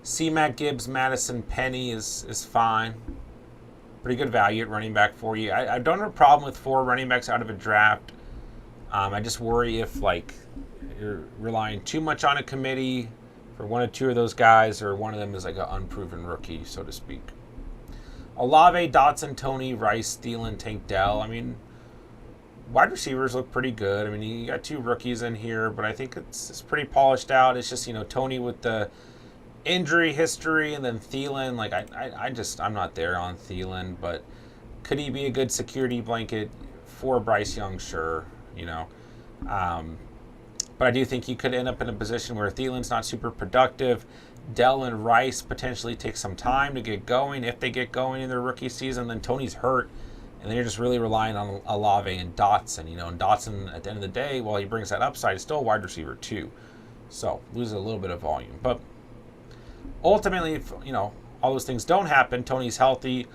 C-Mac, Gibbs, Madison, Penny is fine. pretty good value at running back for you. I don't have a problem with 4 running backs out of a draft. I just worry if like you're relying too much on a committee for 1 or 2 of those guys, or one of them is like an unproven rookie, so to speak. Olave, Dotson, Tony, Rice, Thielen, Tank Dell. I mean, wide receivers look pretty good. I mean, you got 2 rookies in here, but I think it's pretty polished out. It's just, Tony with the injury history, and then Thielen. Like, I'm not there on Thielen, but could he be a good security blanket for Bryce Young? Sure, But I do think he could end up in a position where Thielen's not super productive. Dell and Rice potentially take some time to get going. If they get going in their rookie season, then Tony's hurt, and then you're just really relying on Olave and Dotson. And Dotson, at the end of the day, while he brings that upside, is still a wide receiver too. So loses a little bit of volume. But ultimately, if all those things don't happen, Tony's healthy,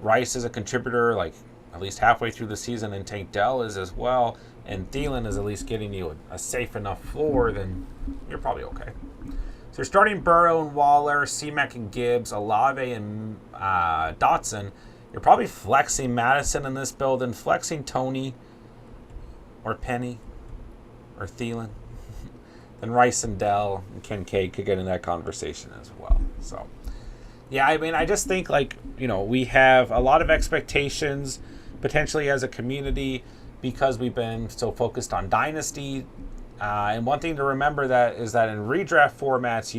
Rice is a contributor like at least halfway through the season, and Tank Dell is as well, and Thielen is at least getting you a safe enough floor, then you're probably okay. So you're starting Burrow and Waller, C-Mac and Gibbs, Olave and Dotson. You're probably flexing Madison in this build and flexing Tony or Penny or Thielen. Then Rice and Dell and Kincaid could get in that conversation as well. So, yeah, I mean, I just think, we have a lot of expectations potentially as a community because we've been so focused on Dynasty. And one thing to remember is that in redraft formats,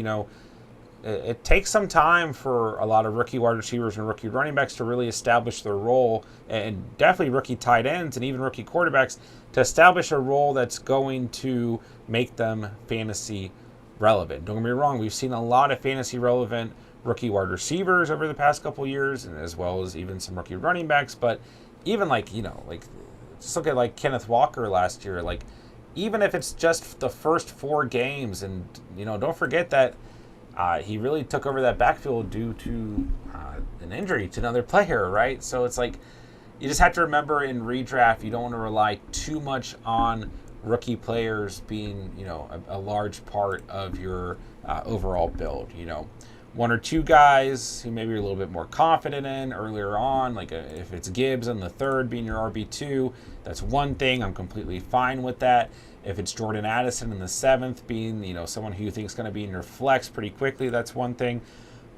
it takes some time for a lot of rookie wide receivers and rookie running backs to really establish their role, and definitely rookie tight ends and even rookie quarterbacks to establish a role that's going to make them fantasy relevant. Don't get me wrong, we've seen a lot of fantasy relevant rookie wide receivers over the past couple years, and as well as even some rookie running backs. But even just look at Kenneth Walker last year. Even if it's just the first 4 games, and don't forget that he really took over that backfield due to an injury to another player, right? So it's you just have to remember in redraft, you don't want to rely too much on rookie players being, a large part of your overall build. 1 or 2 guys who maybe you're a little bit more confident in earlier on, if it's Gibbs in the 3rd being your RB2, that's one thing. I'm completely fine with that. If it's Jordan Addison in the 7th being, someone who you think is going to be in your flex pretty quickly, that's one thing.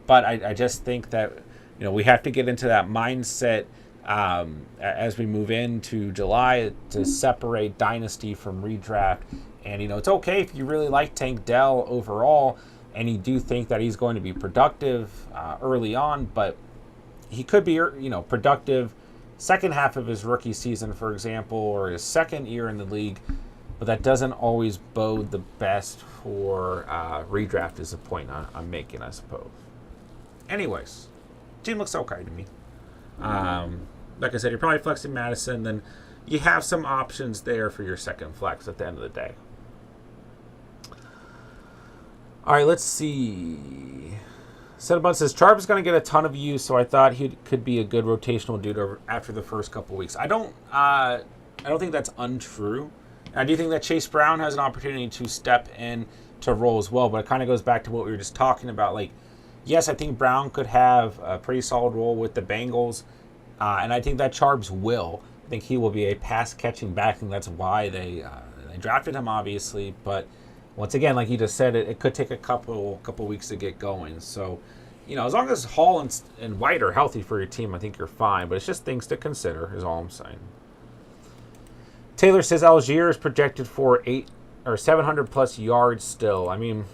But I just think that, we have to get into that mindset as we move into July to separate Dynasty from redraft. And, it's okay if you really like Tank Dell overall, and you do think that he's going to be productive early on, but he could be, productive second half of his rookie season, for example, or his second year in the league. But that doesn't always bode the best for redraft, is the point I'm making, I suppose. Anyways, team looks okay to me. Like I said, you're probably flexing Madison, then you have some options there for your second flex at the end of the day. All right, let's see. Cinnabon says, Charb is going to get a ton of use, so I thought he could be a good rotational dude after the first couple weeks. I don't think that's untrue. I do think that Chase Brown has an opportunity to step in to role as well, but it kind of goes back to what we were just talking about. Yes, I think Brown could have a pretty solid role with the Bengals, and I think that Charbs will. I think he will be a pass-catching back, and that's why they drafted him, obviously. But once again, like you just said, it could take a couple weeks to get going. So, as long as Hall and White are healthy for your team, I think you're fine. But it's just things to consider is all I'm saying. Taylor says Algier is projected for 800 or 700 plus yards still. I mean,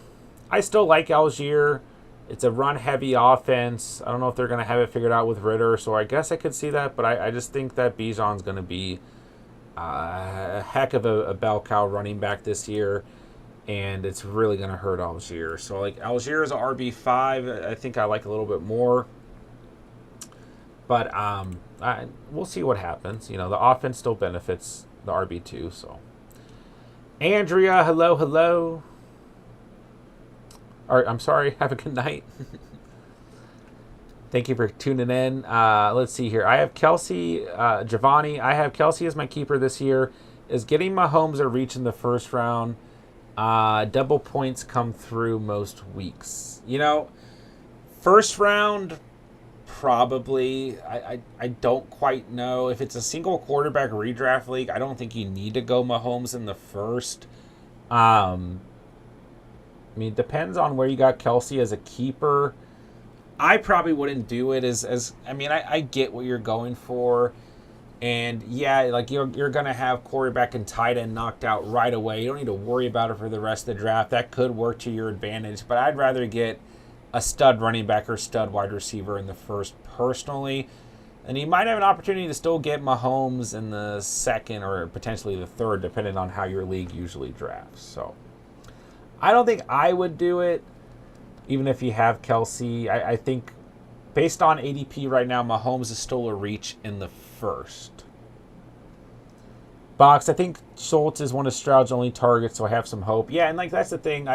I still like Algier. It's a run-heavy offense. I don't know if they're going to have it figured out with Ritter, so I guess I could see that. But I just think that Bijan's going to be a heck of a bell cow running back this year, and it's really going to hurt Algier. So, Algier is a RB5. I think I like a little bit more. But we'll see what happens. The offense still benefits the RB2. So, Andrea, hello. Or, I'm sorry, have a good night. Thank you for tuning in. Let's see here. I have Kelsey, Giovanni. I have Kelsey as my keeper this year. Is getting Mahomes a reach in the first round. Double points come through most weeks. First round, probably. I don't quite know. If it's a single quarterback redraft league, I don't think you need to go Mahomes in the first. I mean, it depends on where you got Kelsey as a keeper. I probably wouldn't do it as I mean, I get what you're going for. And yeah, like you're going to have quarterback and tight end knocked out right away. You don't need to worry about it for the rest of the draft. That could work to your advantage. But I'd rather get a stud running back or stud wide receiver in the first personally. And you might have an opportunity to still get Mahomes in the second or potentially the third, depending on how your league usually drafts. So I don't think I would do it, even if you have Kelsey. I think based on ADP right now, Mahomes is still a reach in the first. Box, I think Schultz is one of Stroud's only targets, so I have some hope. Yeah, and like that's the thing.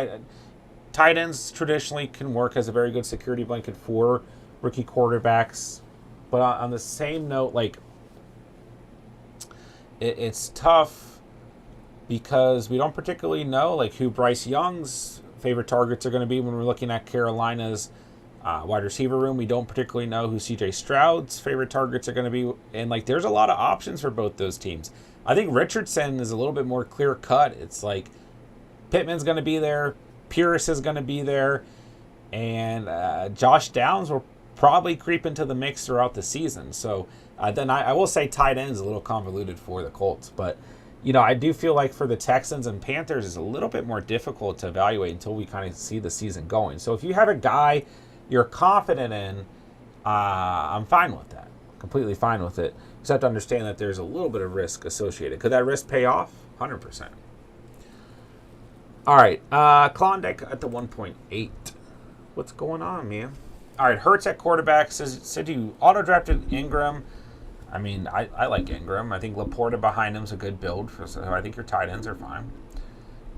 Tight ends traditionally can work as a very good security blanket for rookie quarterbacks. But on the same note, like it's tough because we don't particularly know like who Bryce Young's favorite targets are going to be when we're looking at Carolina's wide receiver room. We don't particularly know who CJ Stroud's favorite targets are going to be. And like there's a lot of options for both those teams. I think Richardson is a little bit more clear cut. It's like Pittman's going to be there. Pierce is going to be there. And Josh Downs will probably creep into the mix throughout the season. So then I will say tight end is a little convoluted for the Colts. But, you know, I do feel like for the Texans and Panthers, it's a little bit more difficult to evaluate until we kind of see the season going. So if you have a guy you're confident in, I'm fine with that. Completely fine with it. You just have to understand that there's a little bit of risk associated. Could that risk pay off? 100%. All right. Klondike at the 1.8. What's going on, man? All right. Hurts at quarterback. Said you auto-drafted Ingram. I mean, I like Ingram. I think Laporta behind him is a good build. So I think your tight ends are fine.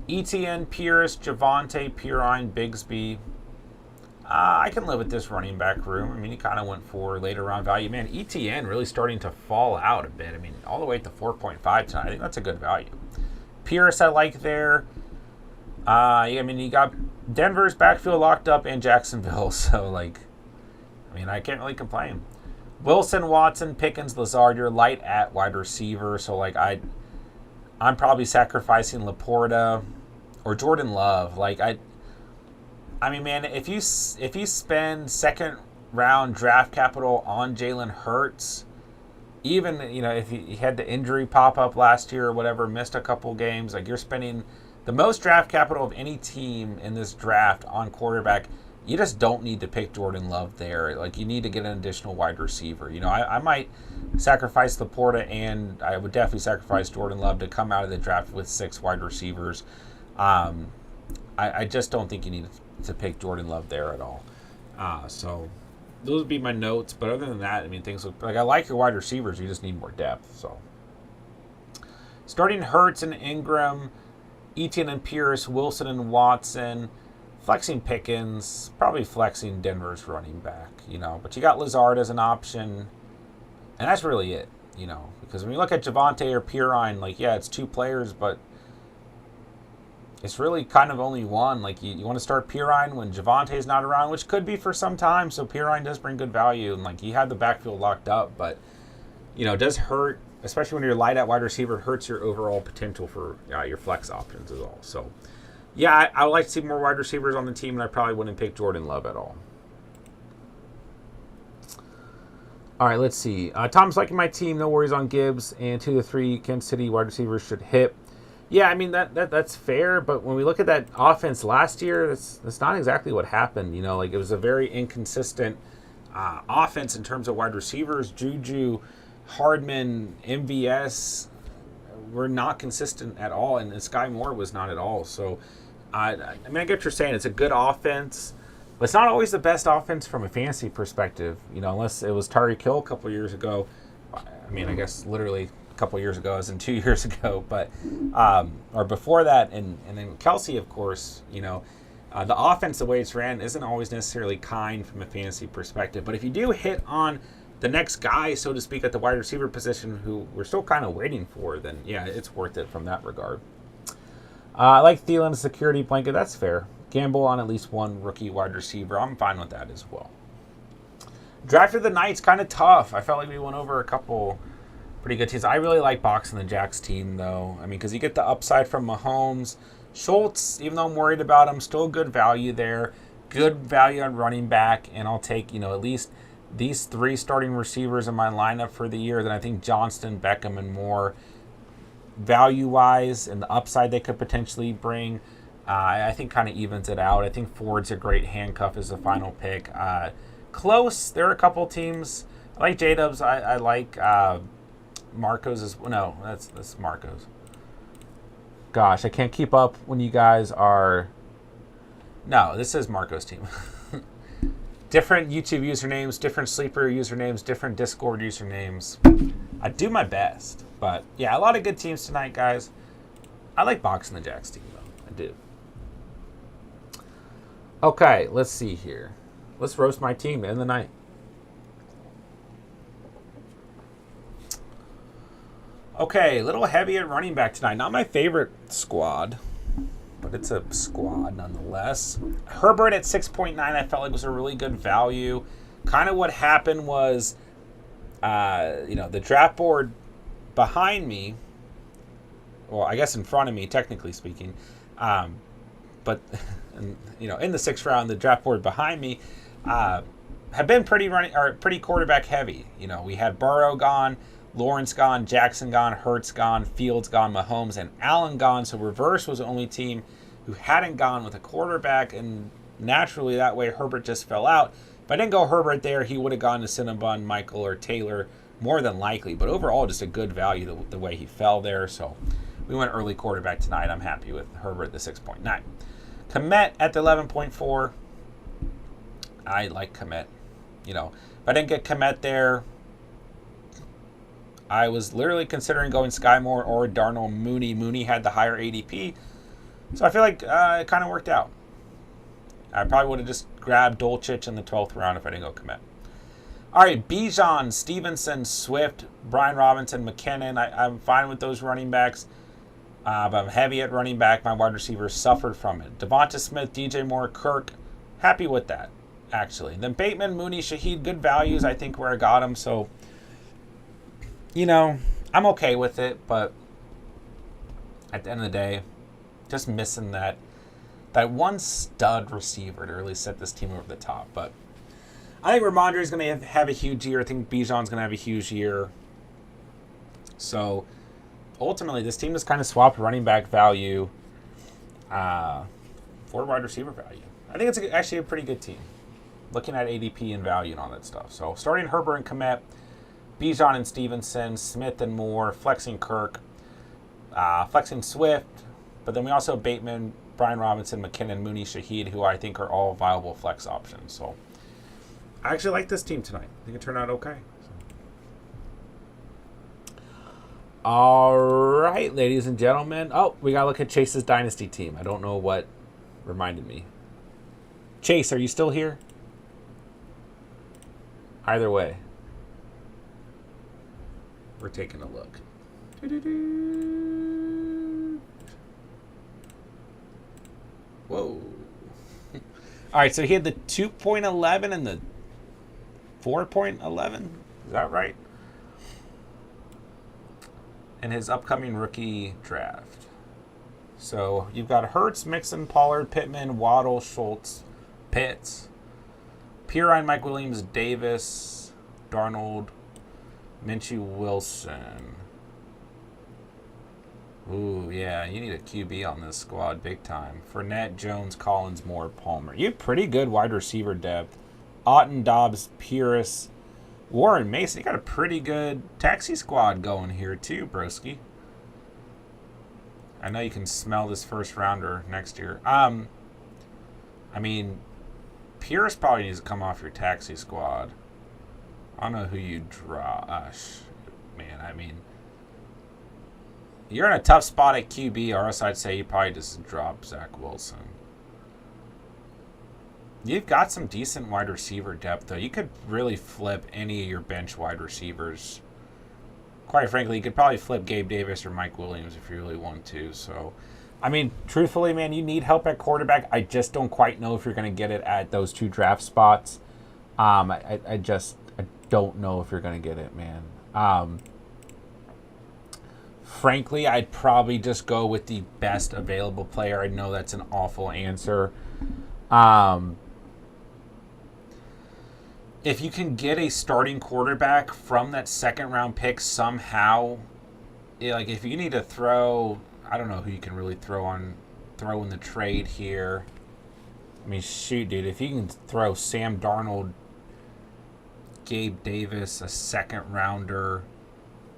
Etienne, Pierce, Javonte, Pirine, Bigsby. I can live with this running back room. I mean, he kind of went for later round value. Man, ETN really starting to fall out a bit. I mean, all the way to 4.5 tonight. I think that's a good value. Pierce, I like there. I mean, you got Denver's backfield locked up and Jacksonville. So, like, I mean, I can't really complain. Wilson, Watson, Pickens, Lazard. You're light at wide receiver. So, like, I'm probably sacrificing Laporta or Jordan Love. Like, I mean, man, if you spend second round draft capital on Jalen Hurts, even, you know, if he had the injury pop up last year or whatever, missed a couple games, like you're spending the most draft capital of any team in this draft on quarterback, you just don't need to pick Jordan Love there. Like you need to get an additional wide receiver. You know, I might sacrifice Laporta and I would definitely sacrifice Jordan Love to come out of the draft with 6 wide receivers. I just don't think you need to pick Jordan Love there at all. So those would be my notes. But other than that, I mean, things look like I like your wide receivers. You just need more depth. So starting Hurts and Ingram, Etienne and Pierce, Wilson and Watson, flexing Pickens, probably flexing Denver's running back, you know. But you got Lazard as an option, and that's really it, you know. Because when you look at Javonte or Pirine, like, yeah, it's 2 players, but it's really kind of only one. Like, you want to start Pirine when Javante's not around, which could be for some time. So Pirine does bring good value. And, like, he had the backfield locked up. But, you know, it does hurt, especially when you're light at wide receiver. It hurts your overall potential for your flex options as well. So, yeah, I would like to see more wide receivers on the team. And I probably wouldn't pick Jordan Love at all. All right, let's see. Tom's liking my team. No worries on Gibbs. And 2 to 3 Kansas City wide receivers should hit. Yeah, I mean, that's fair, but when we look at that offense last year, that's not exactly what happened. You know, like it was a very inconsistent offense in terms of wide receivers. Juju, Hardman, MVS were not consistent at all, and Sky Moore was not at all. So, I mean, I get what you're saying. It's a good offense, but it's not always the best offense from a fantasy perspective, you know, unless it was Tyreek Hill a couple years ago. I mean, I guess literally couple years ago, as in 2 years ago, but or before that, and then Kelsey, of course, you know, the offense, the way it's ran, isn't always necessarily kind from a fantasy perspective. But if you do hit on the next guy, so to speak, at the wide receiver position, who we're still kind of waiting for, then yeah, it's worth it from that regard. I like Thielen as security blanket. That's fair. Gamble on at least one rookie wide receiver. I'm fine with that as well. Draft of the night's kind of tough. I felt like we went over a couple pretty good teams. I really like boxing the Jacks team, though. I mean, because you get the upside from Mahomes. Schultz, even though I'm worried about him, still good value there. Good value on running back, and I'll take, at least these 3 starting receivers in my lineup for the year. Then I think Johnston, Beckham, and Moore, value-wise, and the upside they could potentially bring, I think kind of evens it out. I think Ford's a great handcuff as the final pick. Close. There are a couple teams. I like J-Dubs. I like Marco's as well. No, that's Marco's. Gosh, I can't keep up when you guys are... No, this is Marco's team. Different YouTube usernames, different Sleeper usernames, different Discord usernames. I do my best. But, yeah, a lot of good teams tonight, guys. I like boxing the Jacks team, though. I do. Okay, let's see here. Let's roast my team in the night. Okay, a little heavy at running back tonight. Not my favorite squad, but it's a squad nonetheless. Herbert at 6.9 I felt like was a really good value. Kind of what happened was, the draft board behind me, well, I guess in front of me, technically speaking, but, in the 6th round, the draft board behind me have been pretty quarterback heavy. We had Burrow gone, Lawrence gone, Jackson gone, Hurts gone, Fields gone, Mahomes and Allen gone. So Reverse was the only team who hadn't gone with a quarterback, and naturally that way Herbert just fell out. If I didn't go Herbert there, he would have gone to Cinnabon, Michael, or Taylor more than likely. But overall, just a good value the way he fell there. So we went early quarterback tonight. I'm happy with Herbert at the 6.9. Komet at the 11.4. I like Komet. If I didn't get Komet there, I was literally considering going Sky Moore or Darnell Mooney. Mooney had the higher ADP, so I feel like it kind of worked out. I probably would have just grabbed Dolchich in the 12th round if I didn't go Komet. All right, Bijan, Stevenson, Swift, Brian Robinson, McKinnon. I'm fine with those running backs, but I'm heavy at running back. My wide receivers suffered from it. Devonta Smith, DJ Moore, Kirk. Happy with that, actually. Then Bateman, Mooney, Shaheed, good values, I think, where I got them. So, I'm okay with it, but at the end of the day, just missing that one stud receiver to really set this team over the top. But I think Ramondre is going to have a huge year. I think Bijan's going to have a huge year. So, ultimately, this team just kind of swapped running back value for wide receiver value. I think it's actually a pretty good team, looking at ADP and value and all that stuff. So, starting Herbert and Komet, Bijan and Stevenson, Smith and Moore, flexing Kirk, flexing Swift, but then we also have Bateman, Brian Robinson, McKinnon, Mooney, Shaheed, who I think are all viable flex options. So I actually like this team tonight. I think it turned out okay. All right, ladies and gentlemen. Oh, we got to look at Chase's Dynasty team. I don't know what reminded me. Chase, are you still here? Either way, we're taking a look. Whoa. All right, so he had the 2.11 and the 4.11. Is that right? In his upcoming rookie draft. So you've got Hurts, Mixon, Pollard, Pittman, Waddle, Schultz, Pitts, Pirine, Mike Williams, Davis, Darnold, Minshew, Wilson. Ooh, yeah, you need a QB on this squad big time. Fournette, Jones, Collins, Moore, Palmer. You have pretty good wide receiver depth. Otten, Dobbs, Pierce, Warren, Mason. You got a pretty good taxi squad going here too, broski. I know you can smell this first rounder next year. I mean, Pierce probably needs to come off your taxi squad. I don't know who you draw. Man, I mean, you're in a tough spot at QB, or else I'd say you probably just drop Zach Wilson. You've got some decent wide receiver depth, though. You could really flip any of your bench wide receivers. Quite frankly, you could probably flip Gabe Davis or Mike Williams if you really want to. So, I mean, truthfully, man, you need help at quarterback. I just don't quite know if you're going to get it at those two draft spots. I don't know if you're going to get it, man. Frankly, I'd probably just go with the best available player. I know that's an awful answer. If you can get a starting quarterback from that second round pick somehow, like if you need to throw, I don't know who you can really throw in the trade here. I mean, shoot, dude, if you can throw Sam Darnold, Gabe Davis, a second rounder,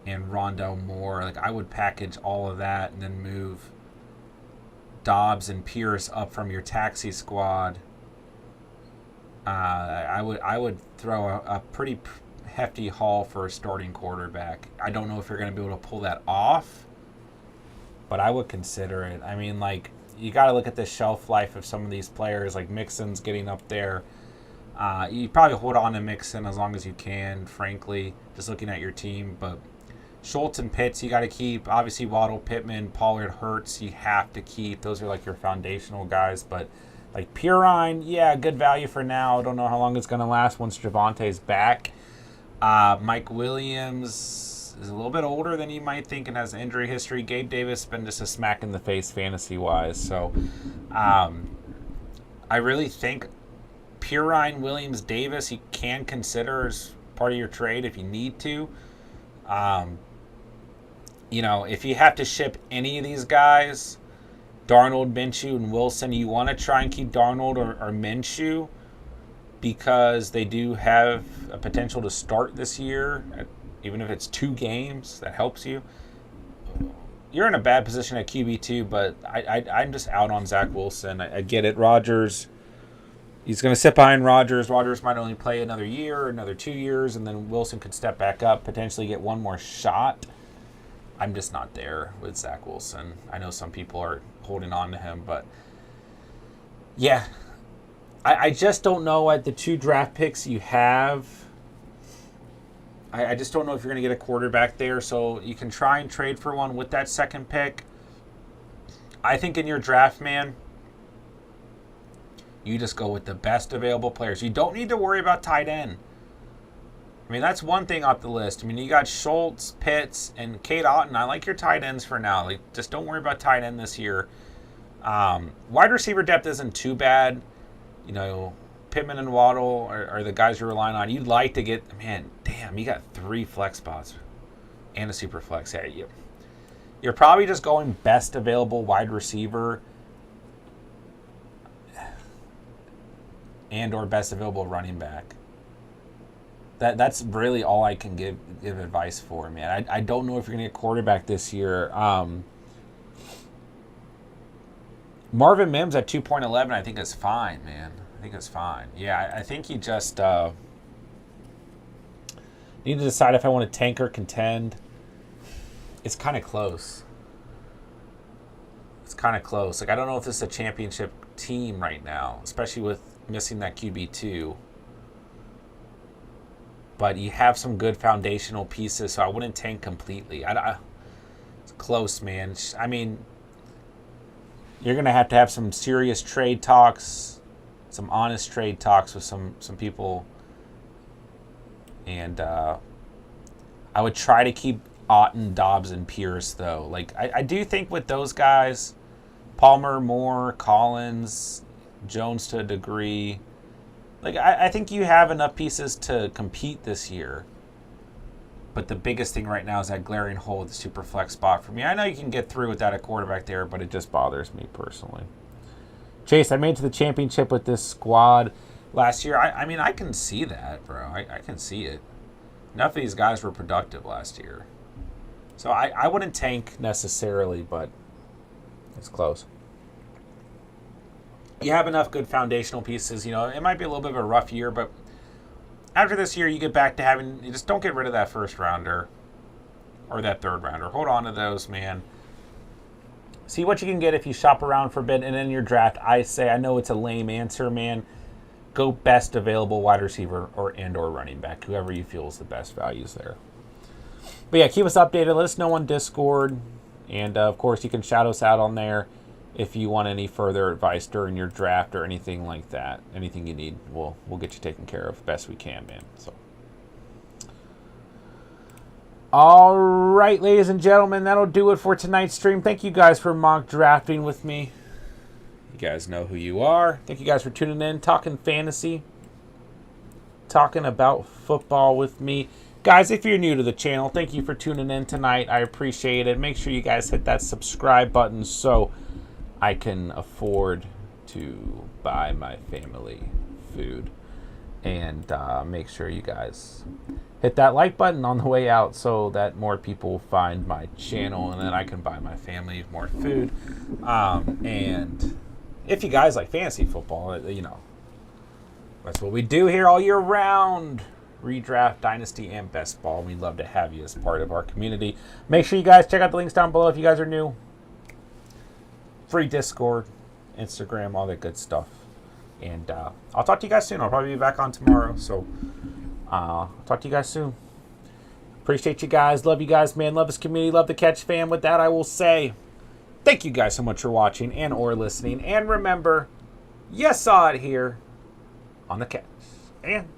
and Rondell Moore, like I would package all of that and then move Dobbs and Pierce up from your taxi squad. I would throw a pretty hefty haul for a starting quarterback. I don't know if you're going to be able to pull that off, but I would consider it. I mean, like, you got to look at the shelf life of some of these players. Like Mixon's getting up there. You probably hold on to Mixon as long as you can, frankly, just looking at your team. But Schultz and Pitts, you got to keep. Obviously, Waddle, Pittman, Pollard, Hurts, you have to keep. Those are like your foundational guys. But like Pirine, yeah, good value for now. I don't know how long it's going to last once Javonte's back. Mike Williams is a little bit older than you might think and has an injury history. Gabe Davis been just a smack in the face fantasy-wise. So I really think Pirine, Williams, Davis you can consider as part of your trade if you need to. If you have to ship any of these guys, Darnold, Minshew, and Wilson, you want to try and keep Darnold or Minshew because they do have a potential to start this year, even if it's 2 games. That helps you. You're in a bad position at QB2, but I'm just out on Zach Wilson. I get it. Rodgers, he's going to sit behind Rodgers. Rodgers might only play another year, another 2 years, and then Wilson could step back up, potentially get one more shot. I'm just not there with Zach Wilson. I know some people are holding on to him, but yeah, I just don't know at the 2 draft picks you have. I just don't know if you're going to get a quarterback there, so you can try and trade for one with that second pick. I think in your draft, man, you just go with the best available players. You don't need to worry about tight end. I mean, that's one thing off the list. I mean, you got Schultz, Pitts, and Kate Otten. I like your tight ends for now. Like, just don't worry about tight end this year. Wide receiver depth isn't too bad. Pittman and Waddle are the guys you're relying on. You'd like to get, man, damn, you got 3 flex spots and a super flex. Yeah, you're probably just going best available wide receiver and or best available running back. That's really all I can give advice for, man. I don't know if you're going to get quarterback this year. Marvin Mims at 2.11, I think is fine, man. I think it's fine. Yeah, I think you just need to decide if I want to tank or contend. It's kind of close. Like, I don't know if this is a championship team right now, especially with missing that QB2. But you have some good foundational pieces, so I wouldn't tank completely. It's close, man. I mean, you're going to have some serious trade talks, some honest trade talks with some people. And I would try to keep Otten, Dobbs, and Pierce, though. Like, I do think with those guys, Palmer, Moore, Collins, Jones to a degree, like, I think you have enough pieces to compete this year. But the biggest thing right now is that glaring hole with the super flex spot for me. I know you can get through without a quarterback there, but it just bothers me personally. Chase, I made it to the championship with this squad last year. I mean, I can see that, bro. I can see it. Enough of these guys were productive last year. So I wouldn't tank necessarily, but it's close. You have enough good foundational pieces. It might be a little bit of a rough year, but after this year, you get back to you just don't get rid of that first rounder or that third rounder. Hold on to those, man. See what you can get if you shop around for a bit, and in your draft, I know it's a lame answer, man. Go best available wide receiver or running back, whoever you feel is the best values there. But yeah, keep us updated. Let us know on Discord, and of course, you can shout us out on there. if you want any further advice during your draft or anything like that, anything you need, we'll get you taken care of best we can, man. So, all right, ladies and gentlemen, that'll do it for tonight's stream. Thank you guys for mock drafting with me. You guys know who you are. Thank you guys for tuning in, talking fantasy, talking about football with me. Guys, if you're new to the channel, thank you for tuning in tonight. I appreciate it. Make sure you guys hit that subscribe button so I can afford to buy my family food. And make sure you guys hit that like button on the way out so that more people find my channel and then I can buy my family more food. And if you guys like fantasy football, you know, that's what we do here all year round. Redraft, Dynasty, and Best Ball. We'd love to have you as part of our community. Make sure you guys check out the links down below if you guys are new. Free Discord, Instagram, all that good stuff. And I'll talk to you guys soon. I'll probably be back on tomorrow. So I'll talk to you guys soon. Appreciate you guys. Love you guys, man. Love this community. Love the Catch fam. With that, I will say thank you guys so much for watching and or listening. And remember, you saw it here on the Catch. And